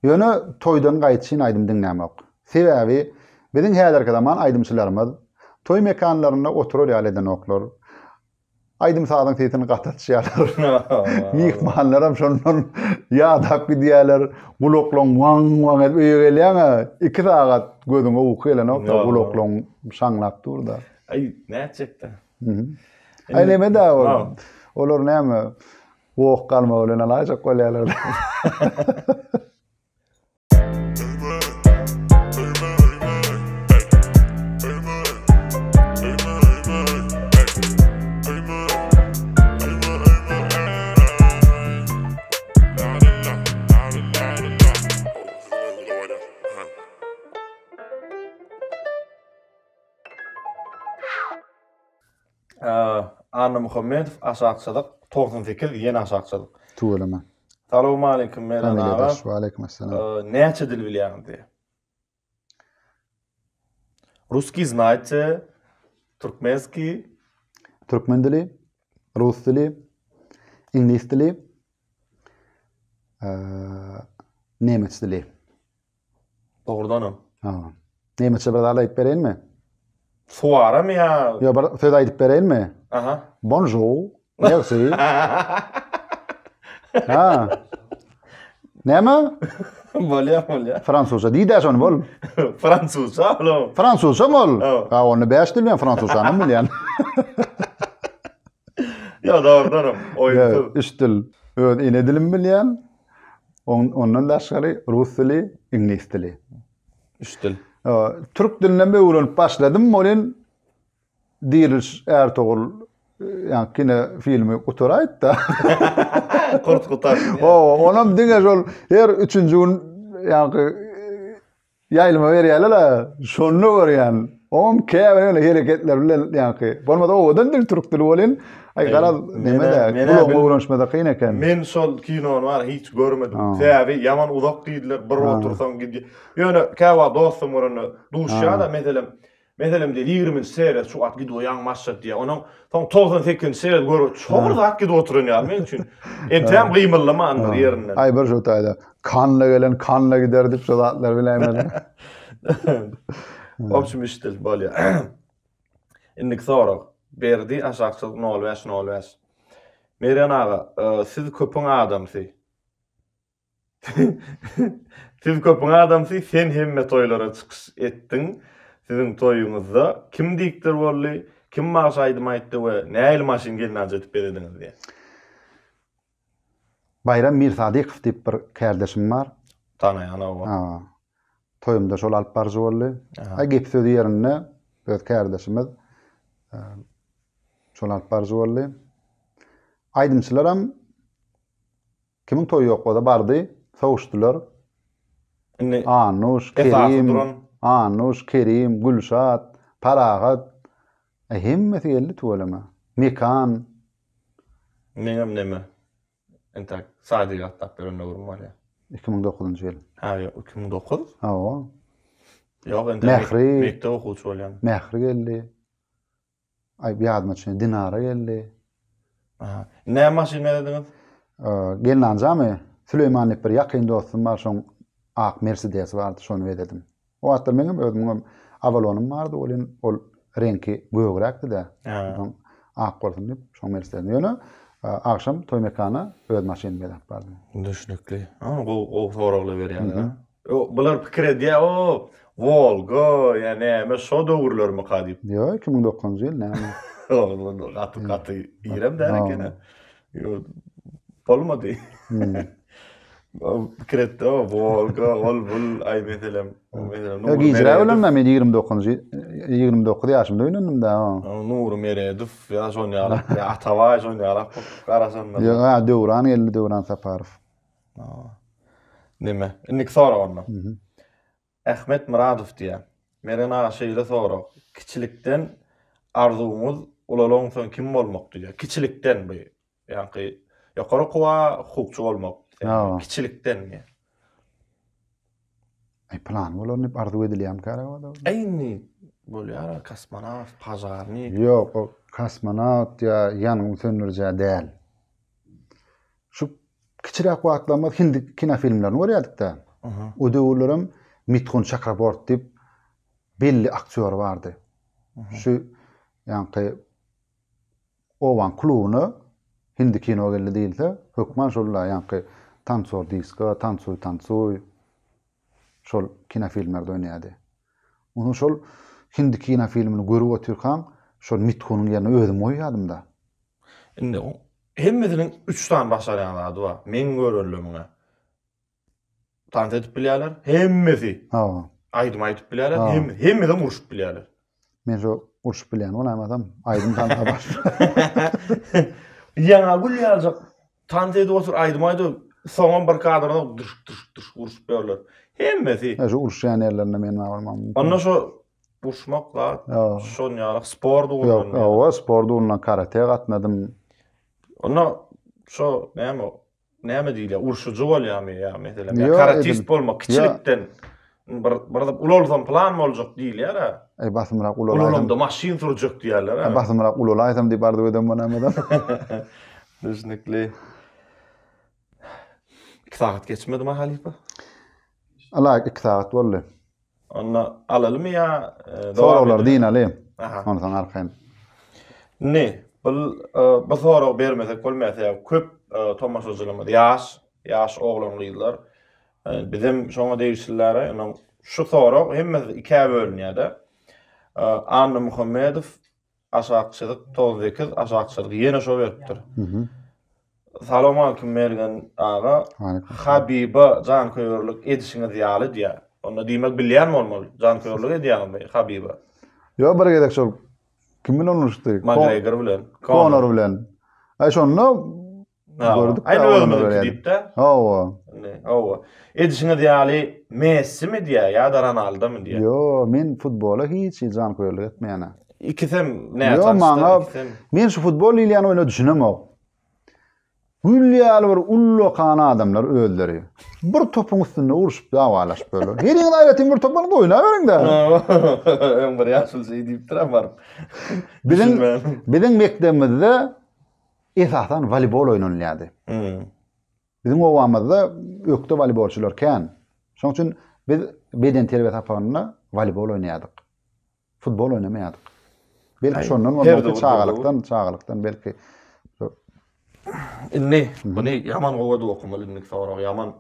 Ýöne toýdan gaýtşyn aýdym dinlämek. Sebäbi biziň häzirki zaman aýdymçylarymyz toy mekanlaryna oturar ýaly oklar. Aýdym saýdan tetini gatatýarlar. Mihmanlaram şondan ýadap gidýärler, guloklan waň waň edip öýe gelýär. 2 saat gözüňe uky gelenokda guloklan şaňlap durda. Ay, näçekde? Ay neme da olar näme? Wok kalma bilen alaýjak bolýarlar. Anna Muhammedow aşaqçylyk, 98 ýene aşaqçylyk. Tuğlama. Salamu aleykum Melan aga. Wa aleykum assalam. Näçe dil bilýärdi? Ruski знаете, turkmenski, Türkmen dili, Rus dili, İngiliz dili, Nemes dili. doğrudanam. Nemesçe bir daha aýdyp berenmi? Suaram ya. Yo, bir söz aýdyp berenmi? Aha. Bonjour, merci. Ha. Näme? Bolýar. Fransuzca diýdä şonu bol. Fransuzca oğlum. Fransuzca bol. Evet. Ha, onu 5 dil bilen Fransuzcany bilýän. Ya doğrudanam. Oyuncu. 3 dil. Öz ine dilim bilýän. Ondan daşgary Rus dili, İngiliz dili. 3 dil. Türk dilinden öwrenip başladym, molen Diriş Ertuğrul yani kine filmi oturayt da. Kurt kutar. Onam diňe şol her 3-nji gün ýa-ni ýaýlyma berýärler, şonu görýän. Om käbir hereketler bilen ýa-ni bolmada odan dil türk dili bolen. Ay garaz nemede bu öwrenişmede kyn eken. Men şol kinony var hiç görmedim. Täbi ýaman uzak diýdiler, bir otursaň gidýär. Ýöne käwa dostum barany duşýa da meselem de 20 sere şu at gidiyor yan maşat diye. Onun son 98 sere görüp çok uzak gidip oturun ya men için. Entem gıymıllama anır yerinden. Ay bir şu taýda kanla gelen kanla gider dip şu zatlar bilemedim. Optimistil bolýar. Indik sorak berdi aşaqçylyk 05. Meren aga, siz köpüň adamsy. Siz köpüň adamsy, sen hemme toýlara çykyş etdiň. Sizin toyuňuzda kim diktir boldy, kim maş aýdym aýtdy we näil maşyn gelýän jetip berediňiz diýe. Bayram Mirsadiqov diýip bir kardeşim bar. Tanaýan o. Toyumda şol alyp barjy boldy. Ay gep söz ýerine öz kardeşimiz şol alyp barjy boldy. Aýdymçylaram kimin toyu ýok bolsa bardy, sowuşdylar. Anuş, Kerim, Gülşat, Paragat. Hemmeti geldi tuvalama. Mekan. Meňem neme? Entak sadygat tap berende urma ýa. 2009-njy ýyl. Ha, 2009? Hawa. Ýok, entak mekde okuwçy bolýan. Mehri geldi. Ay biýadma üçin Dinara geldi. Aha. Näme maşyn edediňiz? Gelnanjamy Süleymanlyk bir ýakyn dostum bar, şoň ak Mercedes bardy, şonu ededim. O wagtlar meňem özüň Avalonum bardy, ol renki göwrekdi da. Ak bolsun diýip şoň Mercedes. Ýöne akşam toy mekana öz maşyny berip bardym. Düşünükli. O soragly berýär. Bular pikir edýär, o Volga, ýani me şo döwürlermi gadyp. Ýok, 2009-njy ýyl näme? Gaty ýerem därekene. Ýok, bolmady. Pikir etdi, o Volga, bul ay meselem. Gijra bilen men 29 ýaşymda oýnandym da. Nur Meredow ýa şonu ýalap, Atawa şonu ýalap garasanlar. Ýa Döwran geldi, Döwran Saparow. Nime? Indik soragyna. Ahmet Muradow diýär. Meren aga şeýle sorak. Kiçilikden arzuwumuz ulalaň soň kim bolmak diýär. Kiçilikden bu. Ýani ýokary gowa hukukçy bolmak. Kiçilikden mi? Ay plan bolan hep arzu edilýär kara. Aýny bolýar, kosmonawt, pazarny. Ýok, o kosmonawt ýa ýanyň söndürjä däl. Şu kiçirek wagtlarda hindi kino filmlerini görýärdik-de. O döwürlerim Mithun Chakraborty diýip belli aktör vardı. Şu ýa-ni owan klubuny hindi kino geldi diýilse, hökman şolla ýa-ni Tansoy diska, Tansoy şol kino filmlerde oynayady. Onu şol hindi kino filmini görüp oturkan şol Mithunyň ýerine özüm oýadym-da. Indi hemmesinin 3 tane başarýanlary bar. Men görürlüğüne. Tant edip bilýärler. Hemmesi. Ha. Aýdym aýdyp bilýärler. Hemmesi urşup bilýärler. Men şo urşup bilýän olamazam. Aýdym tanta baş. Ýa-ni gülýärjek. Tant edip otur aýdym aýdyp soňam bir kadrda dış urşup bilýärler. Hemmesi. Şo urşýan ýerlerine men malum. Onda şo urşmak da şon ýaly sport Yok, o sport ulan karate gatnadym. Onda şo näme diýilýär? Urşucu bolýarmy ýa meselem. Karatist bolmak kiçilikden bir ulolsam plan boljak diýilýär ha. Basymrak Ulolumda maşin sürjek diýerler ha. Basymrak ulolaýsam diýip bardy ödem bolamadan. Düzünlikli. 2 saat geçmedi mi Halipa? Allah 2 saat boldy. Onda alalım ya. Soralar diýin alym. Aha. Onu saň arkaň. Ne? Bu sorak bermesek bolmaýsa köp tomaşaçylymyz ýaş oglanlylar. Bizim şoňa diýişleri, ýa-ni şu sorak hemme 2 bölünýär. Anna Muhammedow aşakçylyk 98 aşakçylyk ýene şo beripdir. Salam aleykum Mergen ağa. Habiba janköýürlük edişiňiz ýaly diýär. Onda diýmek bilýän bolmaly. Janköýürlük edýärmi Habiba? Yo bir gedek şol kimin olmuşdy? McGregor bilen. Conor bilen. Ay şonu gördük. Aýny öňüňde diýipde. Hawa. Hawa. Edişiňiz ýaly Messi mi diýär ýa-da Ronaldo mi diýär? Yo, men futbola hiç janköýürlük etmeýän. İkisem näme Yo, maňa men şu futbol ýaly oýna düşünemok. Güllýäli bir ullu kana adamlar öldüri. Bir topuň üstünde urşup dawalaşyp böyle. Heriň daýatyn bir topuny oýnaberiň-de. Öň bir ýaşyl şey diýip duramar. Biziň mekdebimizde esasan voleybol oýnanýardy. Biziň owamyzda ökde voleybolçular kän. Şoň üçin biz beden terbiýet apanyna voleybol oýnaýardyk. Futbol oýnamaýardyk. Belki şondan bolmaly çağalykdan belki Ne? Bu ne? Yaman gowada okumalydyk sorak. Yaman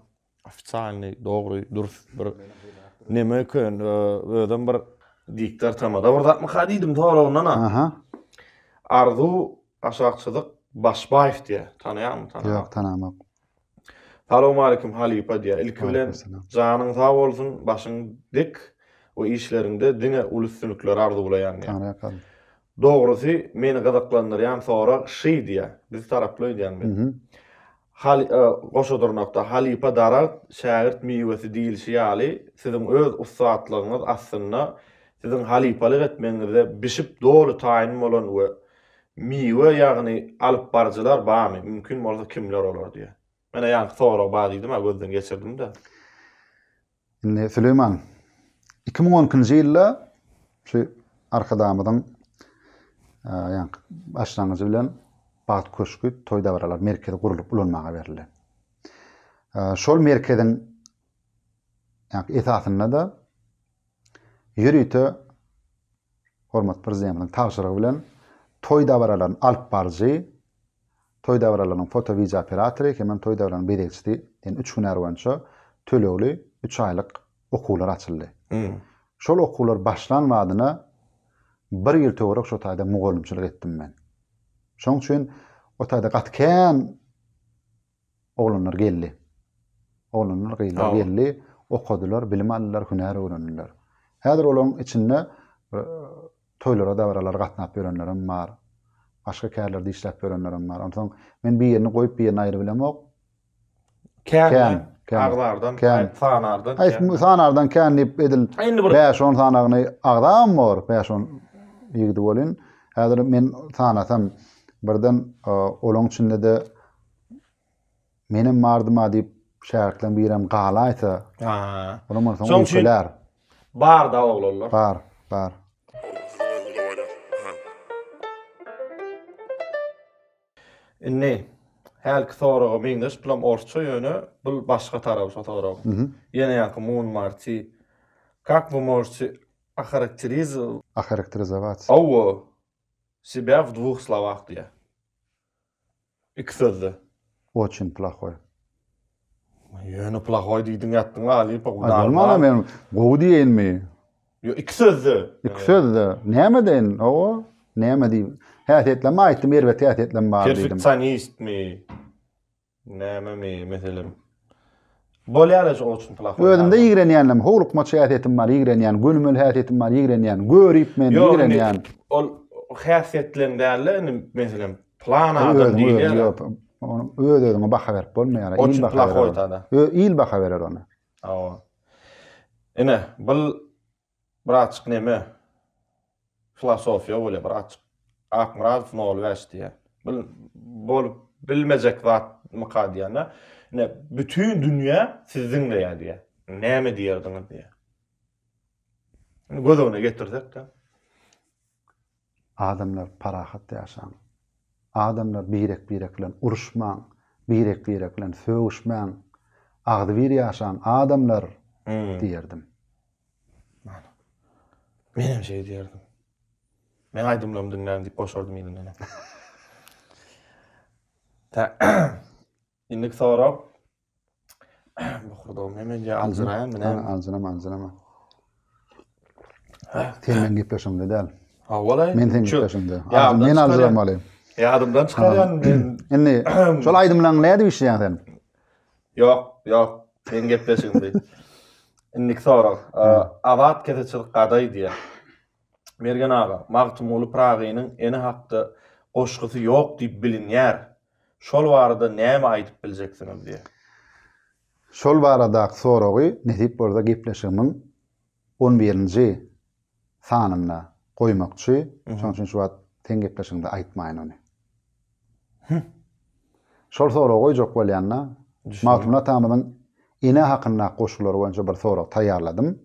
ofitsialny, dogry, durust bir neme kön ödem bir diktar tamada. Orada mı hadidim soragyna. Aha. Arzu aşakçylyk Başbaýew diýär. Tanýarmy? Yok, tanamam. Salam aleykum Halipa diýär. Ilki bilen janyň sag bolsun, başyň dik. O işlerinde dine ulus-sünükler arzu bulaýan. Tanýakal. Doğrusu meni gazaklandyrýan sorak şy diýär. Biz taraply diýän. Goşadyrnakda Halipa Darat şagirt miwesi diýilşi ýaly siziň öz ustadlygyňyz aslynda siziň halipalyk etmeňizde bişip dolu taýin bolan we miwe ýagny alyp barjylar barmy? Mümkin bolsa kimler olar diýär. Mene ýa-ni sorak bar diýdim, gözden geçirdim-de. Indi Süleyman 2010-njy ýylda şu arkadamyň ýa-ni başlangyjy bilen Baht köşkü toy dawralar merkezi gurulyp ulanmaga berildi. Şol merkeziň ýa-ni esasynda da ýürüýte hormat prezidentiň tagşyrygy bilen toy dawralaryny alyp barjy, toy dawralarynyň foto video operatory hem toy dawralarynyň bedekçisi 3 gün boýunça tölegli 3 aýlyk okuwlar açyldy. Şol okuwlar başlanmadyna 1 ýyl töwerek şo taýda mugallimçilik etdim men. Şoň üçin o taýda gatken oglanlar geldi. Oglanlar geldi, okudylar, bilim aldylar, hünär öwrendiler. Häzir olaryň içinde toýlara dawralar gatnap berenlerim bar. Başga kärlerde işläp berenlerim bar. Ondan men bir ýerini goýup bir ýerini aýryp bilemok. Aglardan, sanardan. Aýsy sanardan kän edil. 5-10 sanagyny agdam bar, 5-10 ýigdi bolyn. Häzir men sanasam birden olaň içinde de menem mardyma diýip şäherden birem galaýsa. Olamaz soň şoňlar. Bar da oglanlar. Bar. Ne? Helki soraga meňdeş bilen orça ýöne, bu başga tarap sotarag. Ýene ýaky Marti. Как вы можете охарактеризовать? Себя в 2 словах diye. 2 sözde. Очень плохой. Ýöne plохой diýdiň ýatdyň aly Adamlar men gowy diýenmi? Yo 2 sözde. 2 sözde. Näme deň? O, näme diýip? Häsiýetlenme aýtdym, elbetde häsiýetlenme bar diýdim. Perfeksionist mi? Näme mi meselem? Bolýarys olsun plохой. Özümde ýigrenýänem, howlukma häsiýetim bar, ýigrenýän, gönümel häsiýetim bar, ýigrenýän, görýip men ýigrenýän. Ol häsiýetlen däli, meselem plan adam diýler. Onu özüňe baha berip bolmaýar. Olsun plохой tada. İl baha berer onu. Ene, bu braçyk näme? Filosofiýa bolýar braçyk. Akmrad nol wäşdiýär. Bol bilmejek zat mykadýana. Ne bütün dünýä siziňle ýa-diýär. Näme diýerdiňiz diýär. Gözüne getirsek de. Adamlar parahat ýaşan. Adamlar birek bilen uruşmaň, birek bilen söwüşmäň, agdy bir ýaşan adamlar diýerdim. Menem şey diýerdim. Men aýdymlam dinläň diýip boşardym ýene. Indik sorap Buxurdam hemen alzyraýan menen. Alzynama. Temen gepleşimde däl. Awalay. Men temen gepleşimde. Men alzyramalym. Ýadymdan çykarýan men. Indi şol aýdymlaň näde işleýän sen? Ýok, men gepleşimde. Indik sorap awat keteçilik gaday diýär. Mergen aga, Magtumuly Pragynyň ene hakda goşgusy ýok diýip bilinýär. Şol barada näme aýdyp biljeksiňiz diýär. Şol barada soragy netip borda gepleşimiň 11-nji sanyna goýmakçy. Şoň üçin şu wagt teň gepleşiňde aýtmaýyn ony. Şol soragy jok bolýanna, Magtumuly tamamyň ene hakynda goşgulary boýunça bir sorak taýýarladym.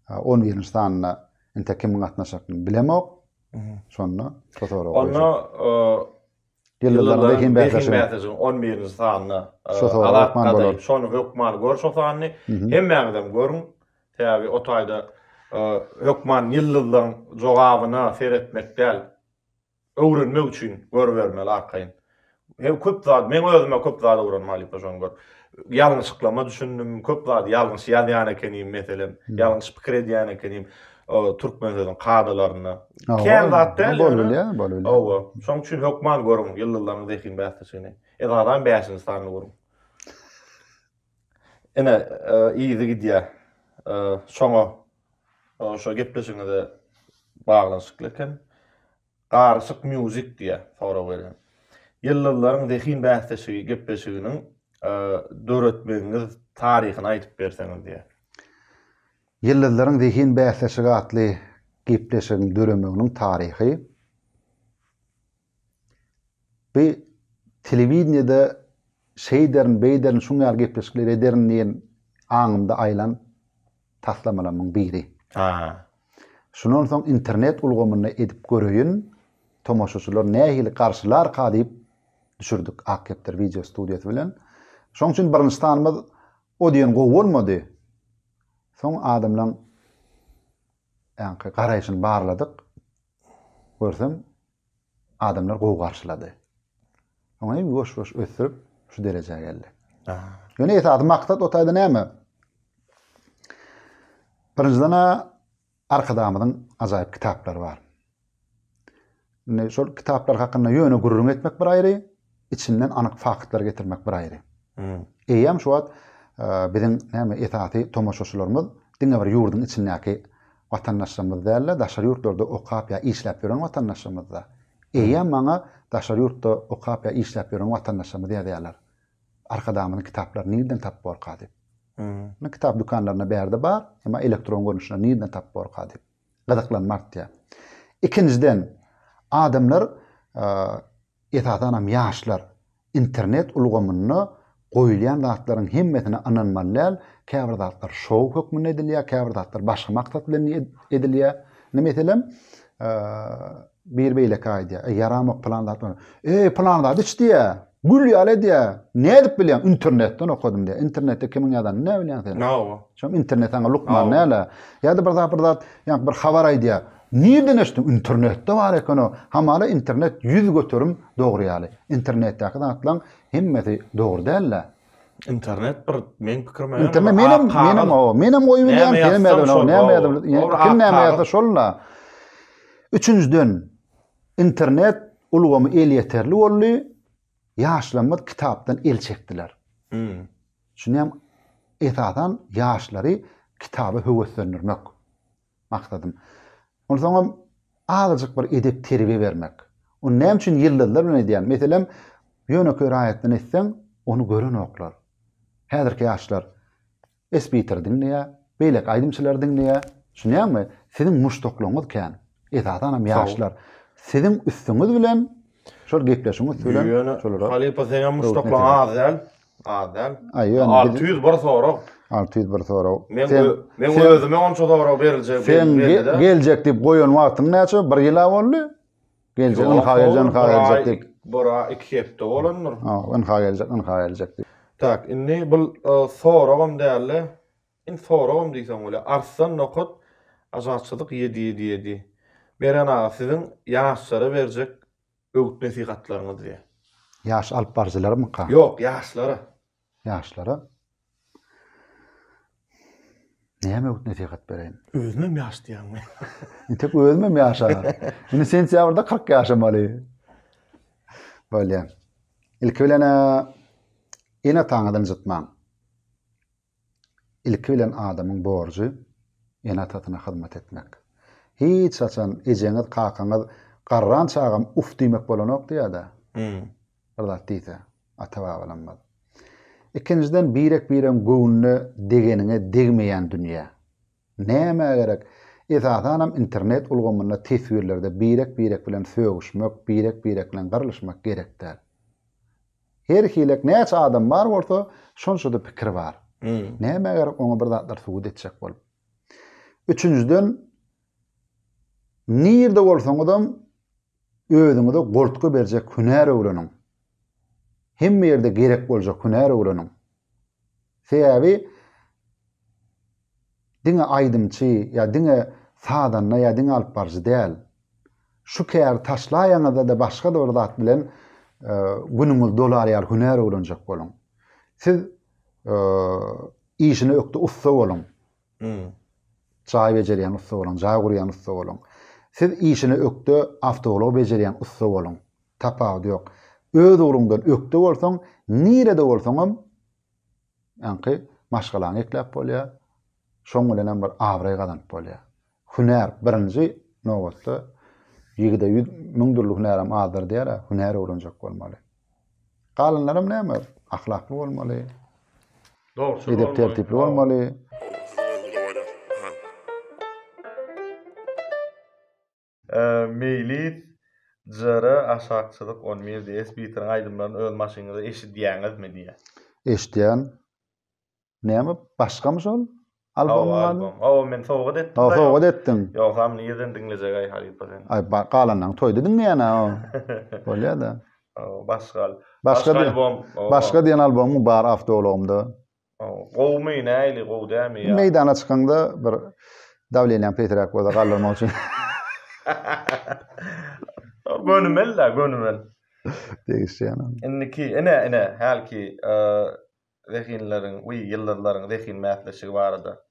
11-nji sanyna ente kim gatnaşakyny bilemok. Şonu soragy. Onu Yıllarında kim bähtäşin 11-nji sanyna alatmany şonu hökman görşok sanyny hemmäňden görün. Täbi o taýda hökman ýyllyň jogabyna seretmek däl. Öwrenmek üçin görbermeli arkaýyn. Köp zat, men özüme köp zat öwrenmeli şonu gör. Ýalňyşlyklama düşündim, köp zat ýalňyş ýazýan ekenim meselem, ýalňyş pikir edýän ekenim. Türkmenlerden qadalaryna. Kän zatda bolýar. Owa, şoň üçin hökman görüm, ýyllylaryň zehin bähtäşini. Edadan 5-nji sanyny görüm. Ene iýdi gidýär. Şoňa şo gepleşiňizde baglanşyklykyn. Garşyk music diýär, sorak berýär. Ýyllylaryň zehin bähtäşi gepleşiginiň döretmegiňiz taryhyny aýdyp berseňiz diýär. Ýyllylaryň zehin bähtäşi gatly gepleşigiň döremegiň taryhy. Bu telewizionyada şeýderin, beýderin şuňar gepleşikler ederin diýen aňymda aýlan taslamalamyň biri. Şundan soň internet ulgamyny edip göreýin, tomoşaçylar nähili garşylar diýip düşürdük Akepter video studiýasy bilen. Şoň üçin birinji tanymyz o diýen gowy bolmady. Soň adamlaryň ýa-ni garaýyşyny barladyk. Görsem adamlar gowy garşylady. Ama ýoş ösürip şu derejeye geldi. Ýöne ýa-da maksat o taýda näme? Birinjiden arkadamyň ajaýyp kitaplary bar. Şol kitaplar hakynda ýöne gurrun etmek bir aýry, içinden anyk faktlar getirmek bir aýry. Eýem şu wagt biziň näme etaty tomoşaçylarymyz diňe bir ýurduň içindäki watandaşlarymyz däl, daşary ýurtlarda okap ýa işläp ýören watandaşlarymyz. Eýem maňa daşary ýurtda okap ýa işläp ýören watandaşlarymyz diýerler. Arkadamyň kitaplary nirden tap borkady. Kitap dükanlaryna bärde bar, ama elektron görnüşde nirden tap borkady. Gadaklanmak diýär. Ikinciden adamlar etatanam ýaşlar internet ulgamyny goýulýan zatlaryň hemmetini ananmalar, käbir zatlar şow hökmüne edilýär, käbir zatlar başga maksat bilen edilýär. Meselem bir beýlek aýdy. Yaramak planlat. Planlat hiç diýe. Gül ýaly diýe. Ne edip bilýän? İnternetden okudum diýe. İnternetde kimin ýadan ne bilýän sen? No. Şom internetten lukman näle? Ýa-da bir zat ýa bir habar aýdy. Nirden eşdim? İnternetde var ekon o. Hamala internet yüz götürüm dogry ýaly. Internetdäki zatlaryň hemmeti dogry däl. İnternet bir men pikirme. İnternet menem oýum bilen gelmedi o. Näme kim näme ýa-da şolla. Üçüncüden internet ulgamy el yeterli boldy. Ýaşlanmak kitapdan el çekdiler. Şunyam esasan ýaşlary kitaba höwetlendirmek maksadım. Ondan azajyk bir edep terbiýe bermek. O näme üçin ýyllarlar bilen edýän? Meselem ýöne köre aýatdan etseň, onu gören oklar. Häzirki ýaşlar esbiter dinleýär, beýlek aýdymçylar dinleýär. Şunyamy siziň muşdoklaryňyz kän. Esasan hem ýaşlar siziň üstüňiz bilen şol gepleşiňiz bilen şolara. Halipa seňe muşdoklan azel. 600 bir sorak. 600 bir sorak. Men özüme onça sorak beriljek. Sen geljek dip goýan wagtyň näçe? 1 ýyla boldy. Geljek, geljek dip. Bora 2 hepde bolandyr. Geljek dip. Tak, inni bu soragam däli. Soragam diýsem öle. Arslan nokut azatçylyk 7. Merana siziň ýaşlara berjek öwüt nesihatlaryňyz diýe. Yaş alyp barjylarmy? Yok, ýaşlara. Ýaşlara. Näme öwüt nesihat bereýin? Özüm ýaş diýäňmi? Tek özüm ýaşa. Meni sentýabrda 40 ýaşamaly. Böyle. Ilki bilen ene taňydan jytmaň. Ilki bilen adamyň borjy ene tatyna hyzmat etmek. Hiç saçan ejeňiz kakaňyz garran çağam uf diýmek bolanok diýär-de. Ardat diýse, ataba bolanmaz. İkinciden birek göwnüne degenine degmeýän dünýä. Näme gerek? Esasanam internet ulgamyna teswirlerde birek bilen sögüşmek, birek bilen garlyşmak gerekdir. Her hilek näçe adam bar bolsa, şonça da pikir bar. Näme gerek oňa bir zatlar suwut etjek bolup. Üçüncüden nirde bolsaňyzam özüňize gortky berjek hünär öwreniň. Hemme ýerde gerek boljak hünär öwreniň. Sebäbi diňe aýdymçy ýa diňe sadanna ýa diňe alyp barjy däl. Şu kär taşlaýaňyzda da başga bir zat bilen günüňiz dolar ýar hünär öwrenjek boluň. Siz işini ökde usta boluň. Çay bejerýän usta boluň, çay gurýan usta boluň. Siz işini ökde awtolog bejerýän usta boluň. Tapawdy ýok. Öz uğrundan ökde bolsaň, nirede bolsaňam ýa-ni maşgalany ekläp bolýar. Şoň bilen bir awray gazanyp bolýar. Hünär birinji nowatda ýigide 100.000 dollar hünäram azdyr diýär, hünär öwrenjek bolmaly. Galanlarym näme? Ahlakly bolmaly. Doğru. Edep tertipli bolmaly. Meylit jara aşakçylyk olmaýar diýes bitiň aýdymlaryny öz maşyňyzda eşitdiýäňizmi diýe. Eşitdiýän. Näme? Başgamy şol? Album. Men soňga detdim. Soňga detdim. Ýok, hem ýerden dinlejek aý halypa sen. Ay galandan toýdy dinleýän o. Bolýar-da. Başga diýen albumy bar awtologumda. Gowmy näýli, gow dämi ýa. Meýdana çykanda bir Davleniýan Petrak bolsa galanmak üçin. Gönümel. Degişýän. Inniki ene halki rehinleriň, ýyllarlaryň rehin mähleşigi barada.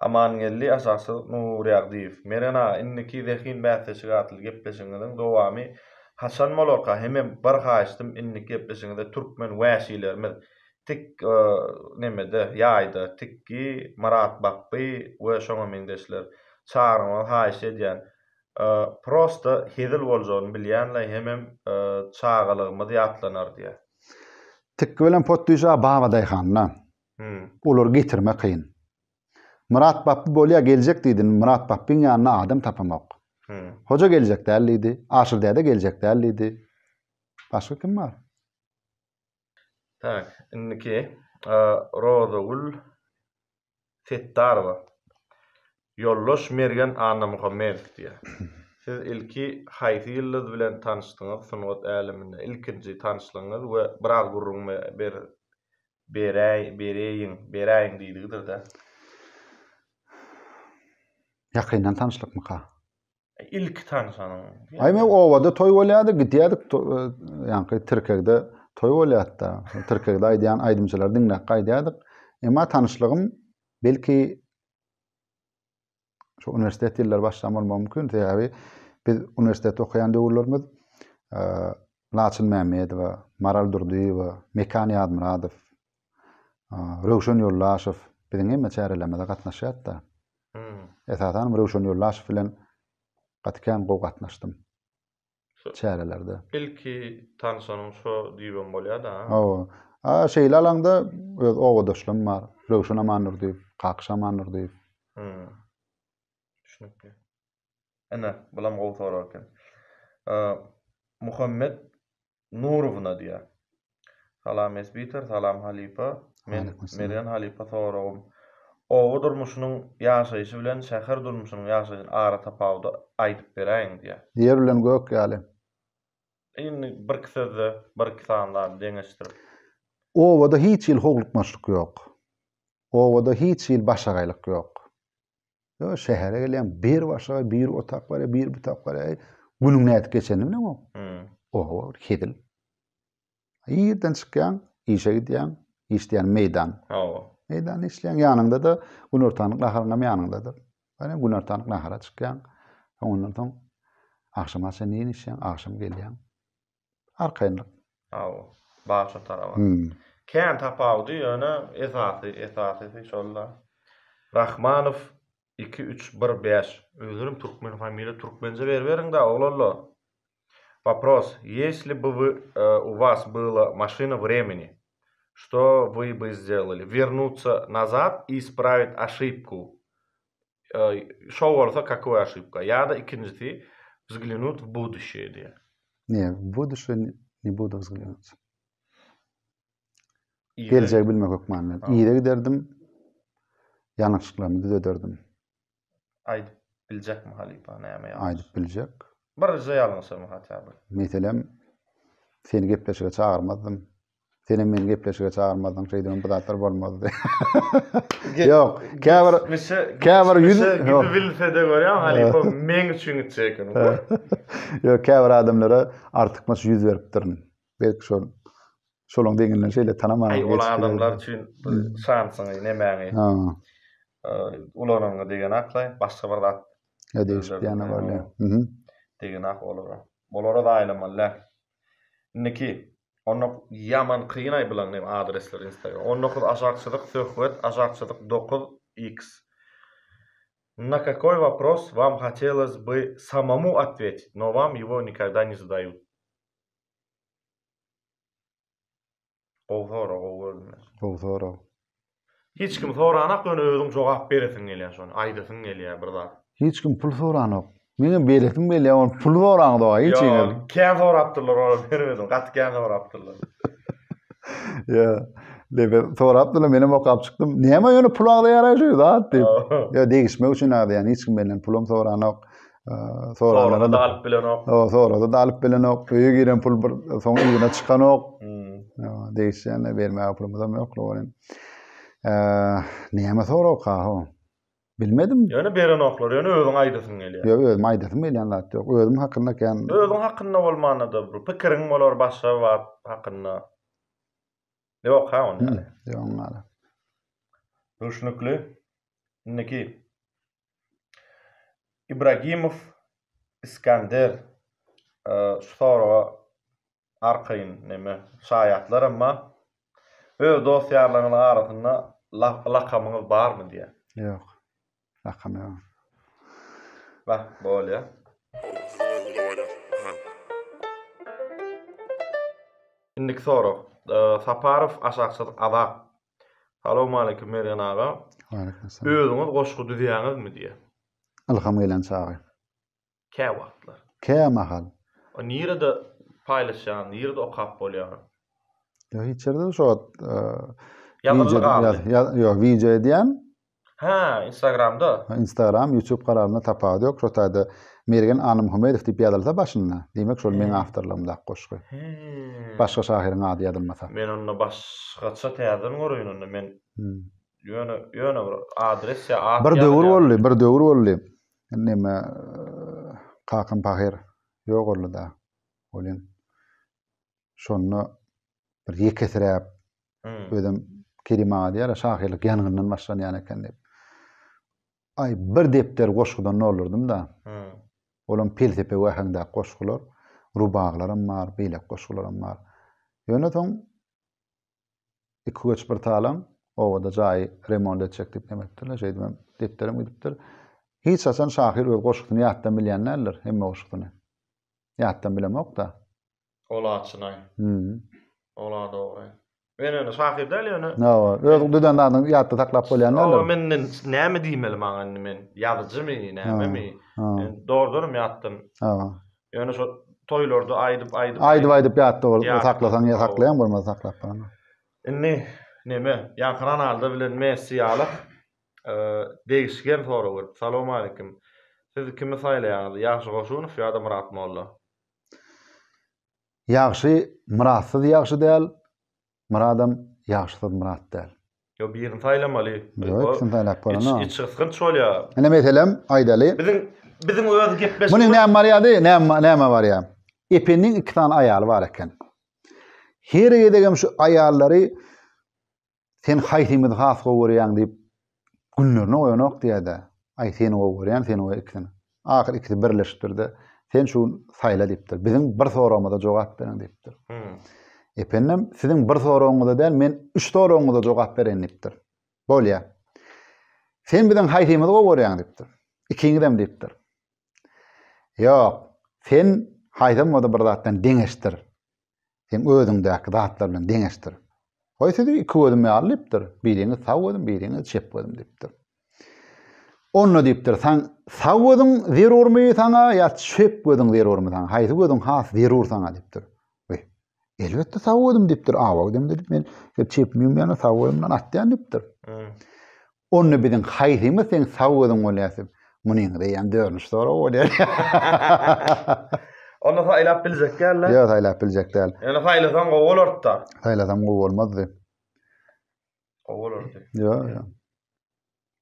Aman geldi asasy Nur Ýagdiýew. Merena inniki rehin mähleşigi atly gepleşiňiň dowamy Hasan Molorka hemem bir haýystym inniki gepleşiňde türkmen wäşilerimiz tik nemede ýaýda tikki Marat Bakby we şoňa meňdeşler çağırmaly haýyş edýän. Prosta hedil boljon bilýänler hemem çağalygymyz ýatlanar diýe. Tikki bilen potduýa baba daýhanna. Olar getirme kyn. Murat Bakby bolýa geljek diýdin. Murat Bakbyň ýanyna adam tapamak. Hoca geljek däldi. Aşyrda geljek däldi. Başga kim bar? Tak, inniki Rodagul Fettarova. Yolloş Mergen Anna Muhammed diye. Siz ilki haýsy ýyllyd bilen tanışdyňyz sunwat äliminde? İlkinji tanışlygyňyz we biraz gurrunma beräýin diýdidir da. Ýakyndan tanışlykmyka? İlk tanışanyň. Aýmy owada toý bolýardy, gitýärdik, ýa-ni Türkiýede toý bolýardy. Türkiýede aýdýan aýdymçylar diňläp gaýdýardyk. Emma tanışlygym belki şu üniversitet ýyllar başlamaly mümkin. Täbi biz üniversitet okuyan döwürlerimiz Laçyn Mämedow, Maral Durduýew, Mekan Ýadmuradow, Röwşen Ýollaşow biziň hemme çärelemede gatnaşýardy. Esasan Röwşen Ýollaşow bilen gatkan gow gatnaşdym. Çärelerde. İlki tanışanyň şo diýben bolýar da. Şeýle alanda öz owadoşlarym bar. Röwşen Amanurdiýew, Kakşy Amanurdiýew. Düşünükli. Ana, bulam gow soraken. Muhammed Nurowna diýär. Salam Esbiter, salam Halifa. Men Merian Halifa soragym. Owa durmuşynyň ýaşaýyşy bilen şäher durmuşynyň ýaşaýyşyny ara tapawda aýdyp beräýin diýär. Ýer bilen gök ýaly. Indi bir kisede, bir kisanlar deňeşdirip. Owada hiç ýyl hoglukmaçlyk ýok. Owada hiç ýyl başagaýlyk ýok. Yo şähere gelýän bir başaga bir otak bar, bir butak bar. Günüň näde geçeni bilemem. Oho, hedil. Ýerden çykýan, işe gidýän, işleýän meýdan. Meýdan işleýän ýanynda da gün ortanyk naharyna ýanyndadyr. Ýani gün ortanyk nahara çykýan. Ondan soň akşama sen ýene işleýän, akşam gelýän. Arkaýynlyk. Başa tarawa. Kän tapawdy ýöne esasy şolla. Rahmanow 2315. Özürüm Türkmen familiýa türkmence berberiň da oglalla. Вопрос. Если бы у вас была машина времени, что вы бы сделали? Вернуться назад и исправить ошибку. Что болса, какую ошибку? Я да ikincisi взглянуть в будущее diye. Не, в будущее не буду взглянуть. Gelecek bilmek hukmanlı. İyide giderdim. Yanlışlıklarımı düzeltirdim. Aydıp bilecek mi Halifa? Aydıp bilecek. Barıca yalansa mı hatabı? Meselem seni gepleşige çağırmadım. Senin meni gepleşige çağırmadın. Şeyden bu datlar bolmadı. Yok. Käbir yüz gibi bilse de görýän Halifa men üçin gitjekyn. Yok, käbir adamlara artık mas yüz berip durun. Belki şolong deňilen şeýle tanamagy geçdi. Ol adamlar üçin şansyňy nemäňi? Ulanyňa degen aklay, başga bir zat. Ya değişip ýana barly. Degen ak olara. Bolara da aýlamalar. Niki onu yaman kıyınay bilen adresler Instagram. Onu aşağıçılık söhbet, aşağıçılık 9x. На какой вопрос вам хотелось бы самому ответить, но вам его никогда не задают? Oğzora. Hiç kim soranak öňe özüň jogap beresin gelýär şonu, aýdasyn gelýär bir zat. Hiç kim pul soranak. Meni beretim belä, on pul soraňda hiç kim. Kän sorapdylar ora bermedim, gat kän sorapdylar. Ya, lebe sorapdylar, meni okap çykdym. Näme ýöne pul agda ýaraşýar zat diýip. Ya değişmek üçin ady, ýani hiç kim bilen pulum soranak. Sonra da alıp bilen ok. Sonra da alıp bilen ok. Öýe giren pul bir soň ýygyna çykan ok. Değişýän bermäge pulumyzam ýok bolan. Näme sorak ha? Bilmedim. Ýöne beren oklar, ýöne özüň aýdasyn gelýär. Ýok, özüm aýdasym gelýän zat ýok. Özüm hakynda kän. Özüň hakynda bolmanda bir pikiriň bolar başga wagt hakynda. Ýok ha onu. Ýok ňala. Düşünükli. Niki Ibragimov İskender soraga arkaýyn näme şaýatlar amma öz dosýarlarynyň arasynda lakamyňyz barmy diýär. Ýok. Lakam ýok. Bak, bolýar. Indiki sorak. Saparov aşakçylyk Azap. Salam aleykum Merian aga. Aleykum salam. Özüňiz goşgu düzýäňizmi diýär. Alham gelen çagy. Kä wagtlar. Kä mahal. O nirede paylaşan, nirede okap bolýar. Ya hiç yerde şu Ýok, video edýän. Ha, Instagram'da. Instagram, YouTube kararına tapady yok. Şotayda Mergen Anım Humedow diýip ýazylsa başynda. Demek şol meň awtorlygymda goşgy. Başga şahyryň ady ýadylmasa. Men onu başgaça täzeden görýän onda men. Ýöne bir adres ya at. Bir döwür boldy. Näme Kakym Pahir ýok boldy. Olen şonu bir ýekesiräp özüm kelime adyar şahyrlyk ýanyndan başlanýan eken dep. Ay bir depter goşgudan ne olurdum da. Olan pelsepe wahanda goşgular, rubaglarym bar, beýlek goşgularyň bar. Ýöne soň 2-3 bir talam owada jaý remont etjek dep demekdir. Şeýdem depterim gidipdir. Hiç haçan şahyr öz goşguny ýatdan bilýänler, hemme goşguny. Ýatdan bilemok da. Ola açynay. Ola dogry. Men onu şahyr däl ýöne. No, öz düdändaň ýatda taklap bolýanlar. O menden näme diýmeli maňa men? Ýazyjymy, näme? Men doğrudan ýatdym. Ýöne şo toýlarda aýdyp ýatdy bol. Saklasaň ýa saklaýan bolmaz saklap barma. Inni näme? Ýakran alda bilen Messi ýalyk degişgen soru berip. Salam alaykum. Siz kimi saýlaýardy? Ýaxşy goşunyp ýa-da Murat Molla? Ýaxşy Muratsyz ýaxşy däl. Muradam ýaxşysyz Murat däl. Yo birini saýlamaly. Ýok, sen saýlap bolana. Hiç çykyn şolya. Ene meselem aýdaly. Bizim öz gepleşik. Munyň näme bar ýa-dy? Näme bar ýa? Epenniň 2 tane aýaly bar eken. Her ýerdegem şu aýallary sen haýtymyzy has gowurýan diýip günlerini oýanok diýdi. Ay seni gowurýan, seni ikisini. Ahir ikisi birleşdirdi. Sen şu saýla diýipdir. Bizim bir soramyza jogap beren diýipdir. Epennem sizin bir soraňyza däl, men 3 soraňyza jogap beren diýipdir. Bolýa. Sen bilen haýtymyzy gowurýan diýipdir. İkiňizem diýipdir. Ýok, sen haýtymyzy bir zatdan deňeşdir. Sen özüňdäki zatlar bilen deňeşdir. Hoýsa iki gözüm ýalypdyr. Biriňi sag gözüm, biriňi çep gözüm diýipdir. Onu diýipdir, sen sag gözüň zerurmy saňa ýa çep gözüň zerurmy saňa? Haýsy gözüň has zerur saňa diýipdir. Elbetde sag gözüm diýipdir. Awa gözüm diýip men çepmiyim ýa-da sag gözümden atýan diýipdir. Onu bilen haýsymy sen sag gözüň bolýasy? Munyň diýen dörnüş sonra bolýar. Onu saýlap biljek gäller. Ýa saýlap biljek däl. Ýa saýlasaň gowulardy. Saýlasam gowulmazdy. Gowulardy. Ýa.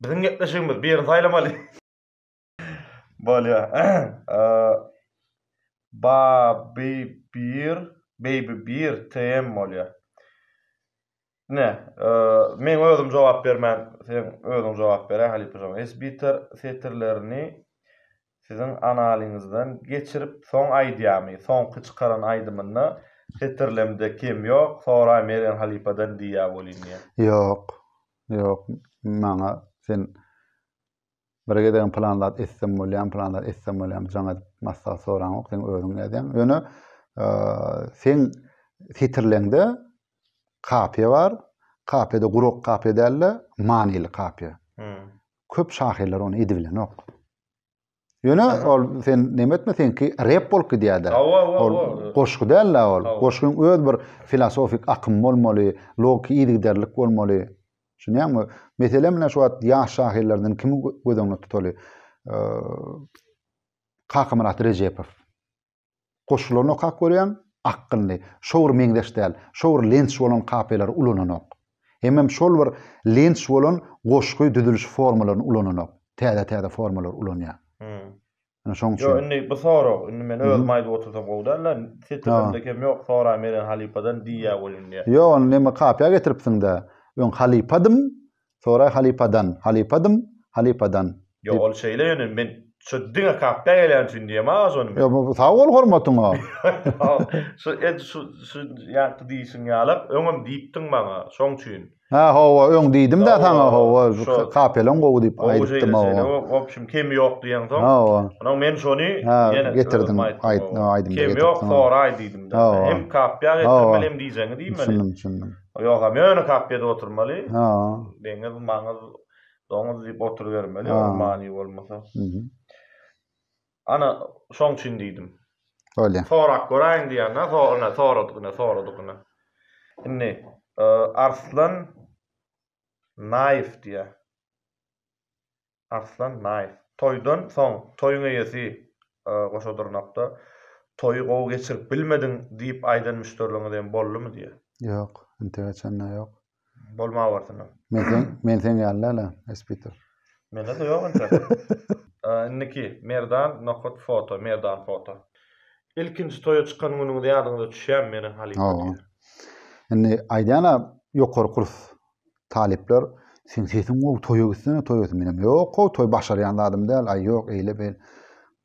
Bizim gepleşigimiz bir ýere saýlamaly. Bolýa. Baby bir TM bolýa. Ne? Men özüm jogap bermän, sen özüň jogap bere Halipjam. Esbiter setirlerini sizin analiňizden geçirip soň aýdýamy, soň kyçkaran aýdymyny setirlemde kim ýok, sonra Meren Halipadan diýä bolýar. Ýok. Maňa sen birgeden planlar etsem bolýan, jaňa massa soraň ok, sen özüň edýän. Ýöne sen setirlende kapya var. Kapyada guruk kapya dälle, manily kapya. Köp şahyrlar onu edibilen ok. Ýöne ol sen nemetme senki rap bolky diýär. Ol goşgy däl ol. Goşgyň öz bir filosofik akym bolmaly, logik ýygyderlik bolmaly. Şuňamy meselem şu wagt ýaş şahyrlardan kim gözüňde tutaly? Kakym Rejepow. Goşgylaryny ok görýän, akylly, şowur meňdeş däl, şowur lens bolan kapyalar ulananok. Hemem şol bir lens bolan goşgy düzülüş formalaryny ulananok. Täze formalar ulanýar. Ana şoň üçin. Yo, indi bu soru, indi men öz maýda otursam bolýar. Setirlemde kim ýok, sonra Meren Halipadan diýä bolýar. Yo, onu näme kapya getiripsiň da? Öň Halipadym, sonra Halipadan. Yo, ol şeýle ýöne men şu diňe kapya gelen üçin diýem az onu. Yo, bu sag bol hormatyňa. Şu ýakdy diýsiň ýalyk, öňüm diýipdiň maňa, şoň üçin. Ha, howa öň diýdim da taňa howa kapyalan gowy diýip aýdypdym o. Opşym kim ýok diýen soň. Ana men şonu ýene getirdim, aýdym. Kim ýok, sonra aýdydım da. Hem kapya getirmeli hem diýjeni diýmeli. Şundan. Ýok, men kapyada oturmaly. Deňiz maňa doňuz diýip oturup bermeli, mani bolmasa. Ana şoň üçin diýdim. Öyle. Sonra goraň diýende, sonra. Indi Arslan Naif diye. Arslan naif. Toydan soň toyun eýesi goşadyrnakda toyu gowy geçirip bilmedin diýip aýdan müşterilerine diýen boldumy diýe. Ýok, integrasyonda ýok. Bolmagy barsyna. Men sen ýalyla, Espiter. Mende de ýok ente. Inniki merdan nokot foto, merdan foto. İlkinji toya çykan günüňde ýadyňyza düşýän meni halyp. Indi aýdana ýokary kurs talipler sen sesin o toya gitsene toya gitmenem. Ýok, o toy başarýan adam däl. Ay ýok, eýle bel.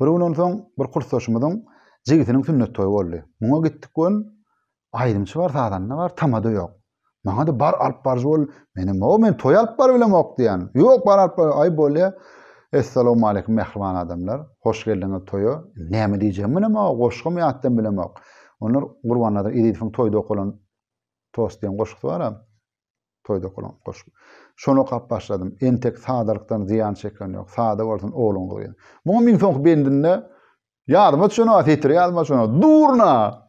Bir günden soň bir kursdaşymyzyň jigitiniň sünnet toyu boldy. Muňa gitdik gün aýdymçy bar, sadanna bar, tamada ýok. Maňa da bar alyp barjy bol. Men toy alyp bar bilem ok diýen. Ýok, bar alyp bar. Ay bolýa. Assalamu alaykum mehriban adamlar. Hoş geldiňiz toya. Näme diýjem bilem ok, goşgym ýatdan bilem ok. Onlar gurbanladyr. Edifin toyda okulan tost diýen goşgy bar. Toyda okulan goşgy. Şonu okap başladım. Entek sadalykdan ziyan çeken ýok. Sada bolsun oğlum goýan. Muňa min soň bendinde ýadyma şonu atyr, ýadyma şonu. Durna.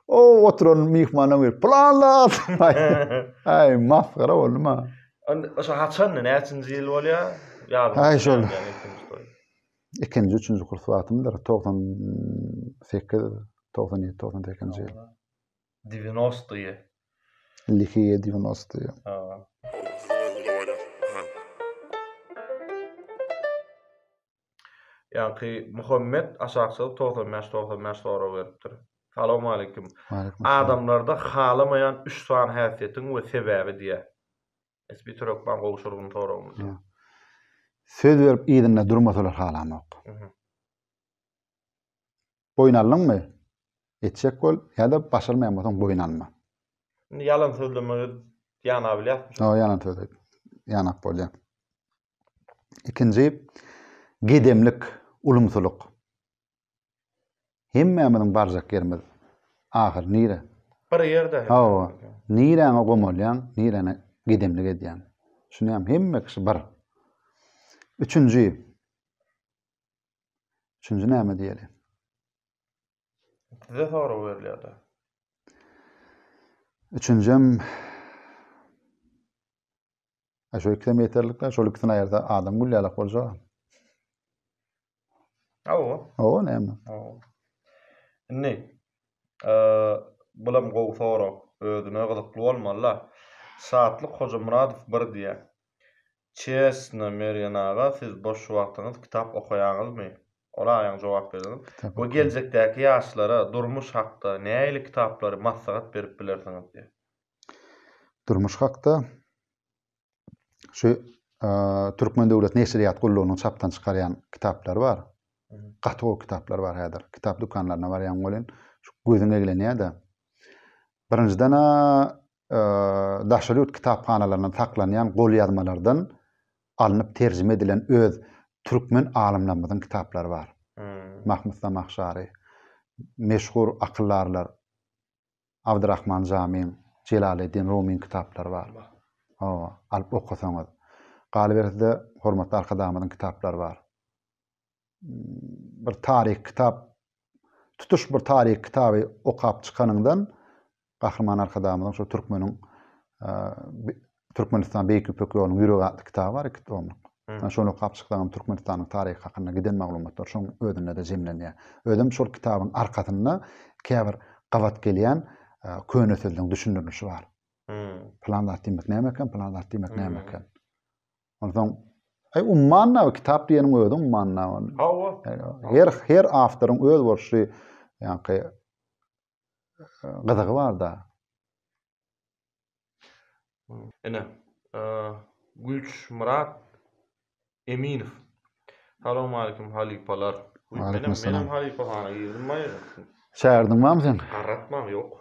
O oturan mihmana bir planlar. Ay mafgara bolma. Oşa haçan näçinji ýyl bolýar? Ay şol. İkinci, üçüncü kurs wagtymdyr. 98, 97, 98-nji ýyl. 90-dy. 90-dy. Ýa-ni Muhammed aşagçylyk 95 sonra beripdir. Salamu alaykum. Adamlarda halamayan 3 tane häsiýetiň we sebäbi diýe. Esbi türekman gowşurgyny soramyz. Söz berip ýerinde durmasalar halamak. Boýnallyňmy? Etjek bol ýa-da başarmaýanmasaň boýnalma. Yalan sözlemegi ýana bilýär. Yalan sözlemegi. Ýanak bolýar. İkinji gedemlik, ulumsuluk. Hemmämiň barjak ýerimiz ahyr nire? Bir ýerde. Nireňe gomolýan, nireňe gedemlik edýän. Şunyam hemme kişi bar. Üçüncü näme diýeli? Size soru berilýär. Üçüncüm aşo 2 metrlikler, şol 2 ýerde adam gülýärlik bolsa. O näme? Ne? Bulam gowy soru özüne gyzykly bolmaly. Saatlyk Hoca Muradow bir diýär. Çesna Merýanaga siz boş wagtyňyz kitap okuýaňyzmy? Ola ýa jogap berdim. Bu geljekdäki ýaşlara durmuş hakda näýli kitaplary maslahat berip bilersiňiz diýär. Durmuş hakda şu Türkmen Döwlet Neşriýat Gullugynyň çapdan çykarýan kitaplar bar. Gaty kitaplar bar häzir. Kitap dukanlaryna barýan bolan şu gözüňe gelenýär-de. Birinjiden daşalyt kitaphanalaryna saklanýan gol ýazmalardan alınıp terjime edilen öz Türkmen alimlerimizin kitaplary bar. Mahmud Zamakhşary, meşhur akıllarlar, Abdurrahman Jamiň, Celaleddin Rumiň kitaplary bar. Alyp okusaňyz. Galiberinde hormatly arkadamyň kitaplary bar. Bir tarih kitap, tutuş bir tarih kitaby okap çykanyňdan Gahrman arkadamyň şu Türkmenistan Beýik Ipek ýolunyň ýüregi adly kitaby bar, şonu okap çykdygym Türkmenistanyň taryhy hakynda giden maglumatlar şoň özünde de jemlenýär. Özüm şol kitabyň arkasynda käbir gawat gelýän köne sözüň düşünürlüşi bar. Planlar diýmek näme eken, planlar diýmek näme eken. Ondan ummanna kitap diýeniň özü ummanna. Her awtoryň öz bolşy ýa-ni gyzygy bar da. Ene Gülç Murat Eminow. Salamu alaykum halipalar. Menem halipahana ýerdim. Şäherdiň barmy sen? Arratmam ýok.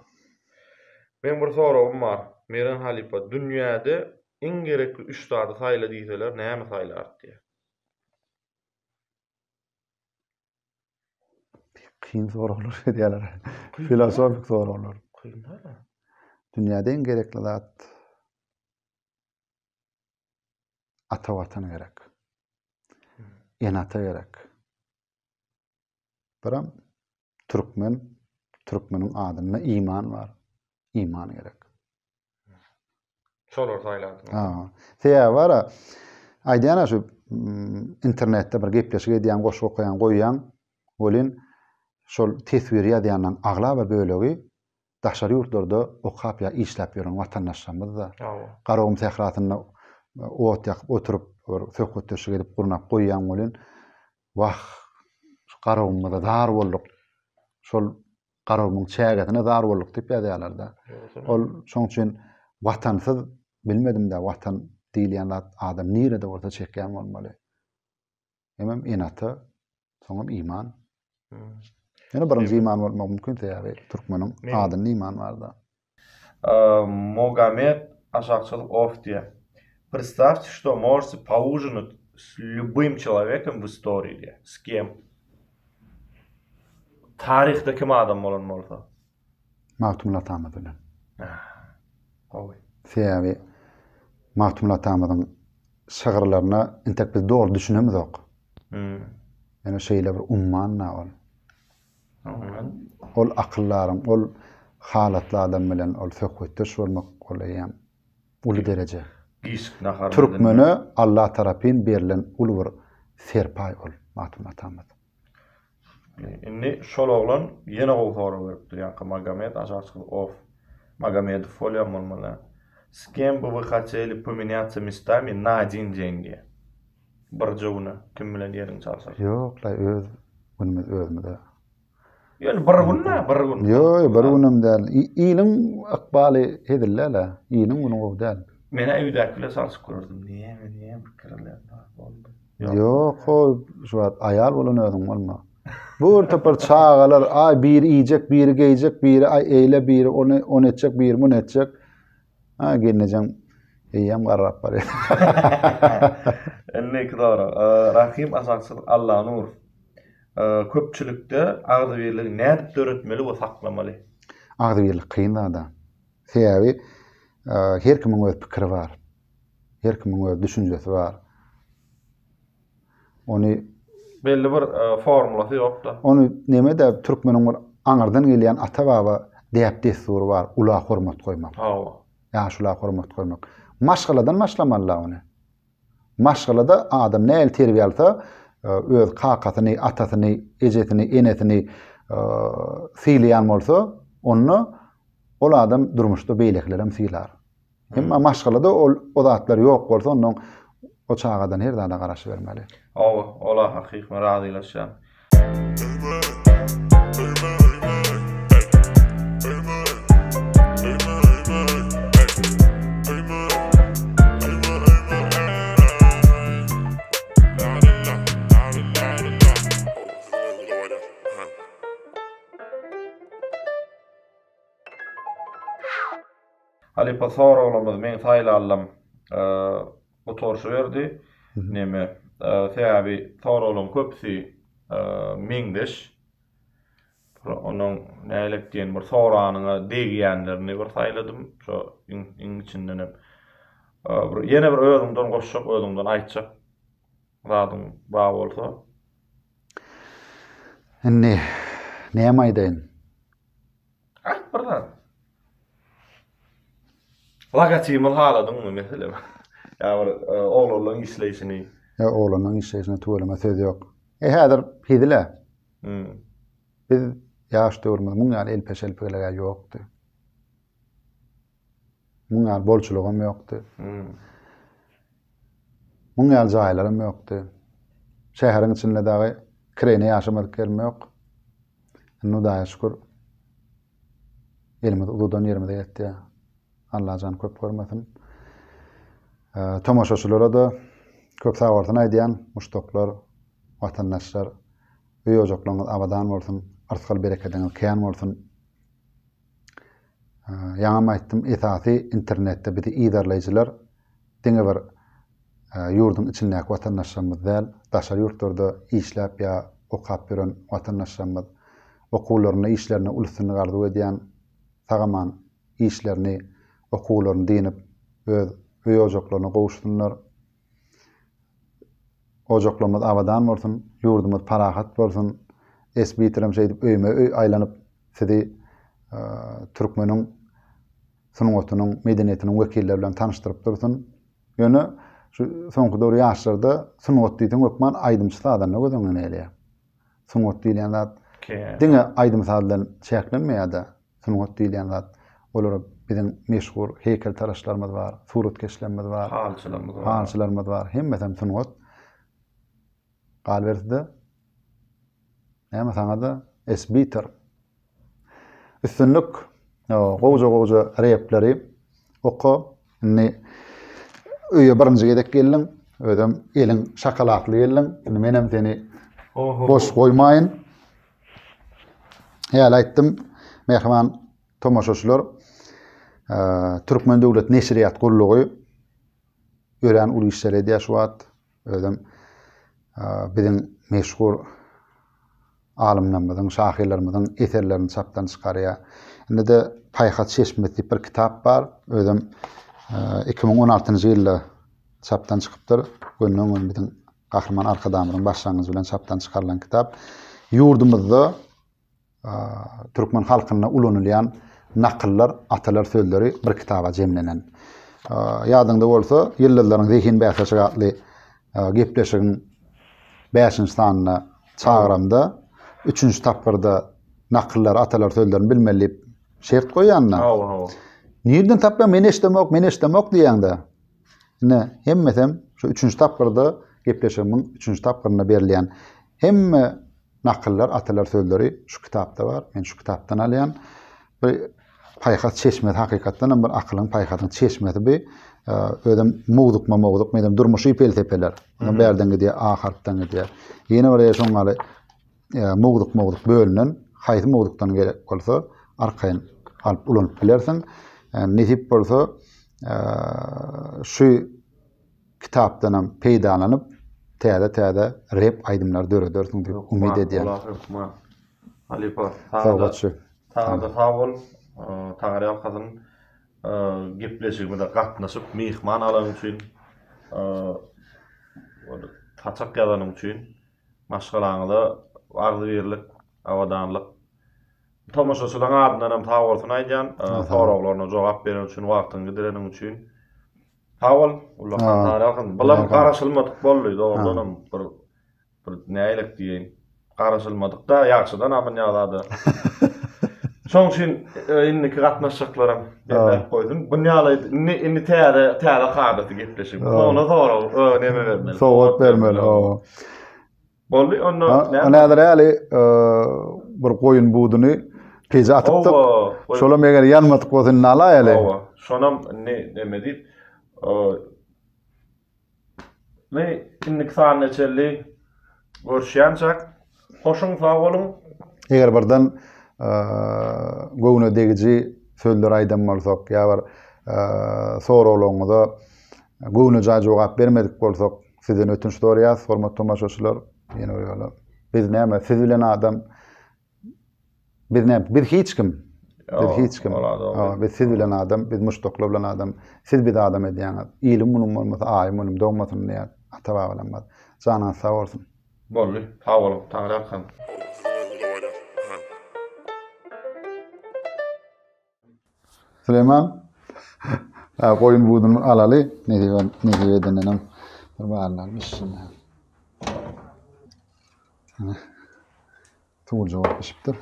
Men bir soragym bar. Meren halipa dünýäde en gerekli 3 zady saýla diýseler, näme saýlar diýär? Kyn soralar diýerler. Filosofik soralar. Kynda. Dünýäde en gerekli zat ata watan gerek. Enata gerek. Biram Türkmeniň adyna iman bar. İman gerek. Şolar saýlandy. Seýä bara aýdýana şu internetde bir gepleşik edýän, goşup goýan goýýan, bolin şol teswiri ýazýandan agla we bölegi daşary ýurtlarda okap ýa işläp ýören watandaşlarymyz da. Garawum tehratyna ot ýakyp oturup söhbet töşük edip gurnap goýýan bolin wah garawumda dar bolduk. Şol garawumyň çägetine dar bolduk diýip ýazýarlar da. Ol şoň üçin watansyz bilmedim de watan diýilýän adam nirede orta çekýän bolmaly. Hemem enata, soňam iman. Ýene birinji iman bolmak mümkin täze. Türkmeniň adyny iman bar da. Магомед Ашакчылык Офтия. Представьте, что можете поужинать с любым человеком в истории. С кем? Tarihde kim adam bolan bolsa? Mahtumul Atamad bilen. Oy. Seýäbi Mahtumul Atamadyň şagyrlaryna intek biz dogry düşünemizok. Ýene şeýle bir ummanna ol. Ol akıllaryň, ol halatly adam bilen ol söhbetdeş bolmak bolýan uly derece. Türkmeni Allah tarapyn berilen uly bir serpay ol Mahtumul Atamad. Indi şol oglan ýene gowsara beripdir. Ýa-ni Magomed Ашакчылык Оф. Магомедов фолиям болмала. С кем бы вы хотели поменяться местами на один день? Bir jowuna kim bilen ýeriň çalsar? Ýok, öz günümüz özmüde. Ýani bir gün. Ýok, bir günüm däl. Ýylyň akbaly edilläle, ýylyň güni gowy däl. Mene öýdäkile salsyp gördim. Niýe pikirler boldy. Ýok, şu aýal bolan özüň bolma. Bu tapar çağalar, ay biri yiyecek, biri giyecek, biri ay eyle, biri onu edecek, biri bunu edecek. Ha geleceğim, eyyem garrap var. Ne kadar. Rahim Asakçılık Allah nur. Köpçülükde Agdybirlik nädip döretmeli we saklamaly? Agdybirlik kıyın da. Seýäbi her kimiň öz pikiri var. Her kimiň öz düşünjesi var. Onu belli bir formulasy ýokda. Onu nemede Türkmeniň bir aňardan gelýän ata-baba diýip desuri bar, ula hormat goýmak. Ýaşula hormat goýmak. Maşgaladan başlamaly onu. Maşgalada adam näil terbiýe alsa, öz kakatyny, atasyny, ejetini, enetini fiilýän bolsa, onu ol adam durmuşda beýleklerem fiilar. Emma maşgalada o zatlar ýok bolsa, onuň o çağadan her dana garaşy bermeli. Ola hakyky razylaşýan. Ali pasar olamaz men taýlallam o torşu berdi. Neme täbi torolum köpsi mingdiş. Onuň nälik diýen bir soranyňa degýänlerini bir taýladym. Şo iň içinden hep ýene bir özüňden goşşak, özüňden aýtjak. Radyň ba bolsa. Näme aýdyn? Birden. Lagatimyl haladyňmy meselem? Ýa-ni oğlanlaryň işleýişini. Ya oğlanlaryň işleýişine töweleme söz ýok. Häzir hidile. Biz ýaş döwrümde muňal elpeşelpeler ýokdy. Muňal bolçulugam ýokdy. Muňal jaýlarym ýokdy. Şäheriň içinde dagy kirene ýaşamadyk gelme ýok. Nu da şükür. Elime ududan ýerime ýetdi. Allah can köp görmesin. Tomaşaçylara da köp sağartyn aýdýan muştoklar, watandaşlar, öýe ojaklaryňyz abadan bolsun, artgal bereketiniz kän bolsun. Ýa-ni aýtdym, esasy internetde bizi iýdarlaýjylar diňe bir ýurdun içindäki watandaşlarymyz däl, daşary ýurtlarda işläp ýa okap ýören watandaşlarymyz okuwlaryny, işlerini ulysyny gardy edýän, sagaman işlerini, okuwlaryny dinip öz öýe ojaklaryna gowuşdurlar. Ojaklarymyz abadan bolsun, ýurdumyz parahat bolsun. Esbitirem şeýdip öýme öý aýlanyp sizi Türkmeniň sunuwatynyň, medeniýetiniň wekilleri bilen tanışdyryp dursun. Ýöne şu soňky döwür ýaşlarda sungat diýdiň ökman aýdymçy adamna gözüňden elýär. Sungat diýlen zat diňe aýdymçy adamdan çäklenmeýär-de. Sungat diýlen zat olara biziň meşhur heykeltaraşlarymyz bar, suratkeşlerimiz bar, halçylarymyz bar. Hemmesem sungat galberdi. Näme saňada esbiter. Üstünlük goýja repleri oku ne öýe birinji gedek geldim. Ödem eliň şakalatly geldim. Menem seni boş goýmaýyn. Häl aýtdym. Mehman tomaşaçylar Türkmen Döwlet Neşriyat Gurlugy ören uly işler edýär. Ödem biziň meşhur alymlarymyzyň, şahyrlarymyzyň eserlerini çapdan çykarýar. Indi de Paýhat Çeşme diýip bir kitap bar. Özüm 2016-njy ýylda çapdan çykypdyr. Gönüň biziň Gahrman Arkadamyň başlangyjy bilen çapdan çykarylan kitap. Ýurdumyzda Türkmen halkyna ulanylýan nakyllar, atalar sözleri bir kitaba jemlenen. Ýadyňda bolsa, ýyllaryň zehin bäsesi gatly gepleşigiň 5-nji sanyna çağıramda 3-nji tapyrda nakyllar, atalar sözlerini bilmelip şert goýanna. Nerden tapýan men eşdemek diýende. Ne hemmesem şu 3-nji tapyrda gepleşigiň 3-nji tapyryna berilýän hemme nakyllar, atalar sözleri şu kitapda bar. Men şu kitapdan alýan. Bir Paýhat Çeşme hakykatdan bir akylyň paýhatyň çeşmesi bir ödem mowduk medem durmuşy peltepeler. Onu berden gidýär, a harpdan gidýär. Ýene bir şoňaly mowduk bölünen, haýsy mowdukdan gerek bolsa arkaýyn alyp ulanyp bilersiň. Netip bolsa şu kitapdan hem peýdalanyp täze rep aýdymlar döredörsiň diýip umyt edýär. Alipa, Tağda sağol, taňary alkasyň gepleşiginde gatnaşyp mehman alan üçin, taçak ýazanyň üçin maşgalaňyda ardy berlik, awadanlyk. Tomaşaçylaryň adyndan hem sag bolsun aýdýan, soraklaryna jogap beren üçin, wagtyny gidereniň üçin. Sag ular taňary alkasy. Bular garaşylmadyk boldy, dogrudan bir näýlik diýen. Garaşylmadyk da ýagşydan amyn ýagady. Şoň üçin indiki gatnaşyklaryň berip goýdum. Bu näle indi täze gabaty gepleşip. Ona sorag, näme bermeli? Sowat bermeli. Boldy onda näder ýaly bir goýun buduny peýze atypdyk. Şolam eger ýanmadyk bolsa nala ýaly. Şonam näme diýip ne indiki sanyna çelli görüşýänçak hoşuň sag bolun. Eger birden göwüne degici sözler aýdan bolsak, ýa bir soraglaryňyza göwüne jogap bermedik bolsak, sizden ötünç sorýas, hormatly tomaşaçylar, ýene öýle. Biz näme siz bilen adam bir hiç kim. Biz siz bilen adam, biz muştaklar bilen adam, siz bir adam edýän. Ilim munum bolmasa, aýym munum dogmasyn diýär. Ataba bilenmez. Jana sag bolsun. Boldy, sag bolun, taňry alkan. Süleyman, koyun budunu alalı, ne edenenem, bir bağlarmışsın. Tuğul cevap pişiptir.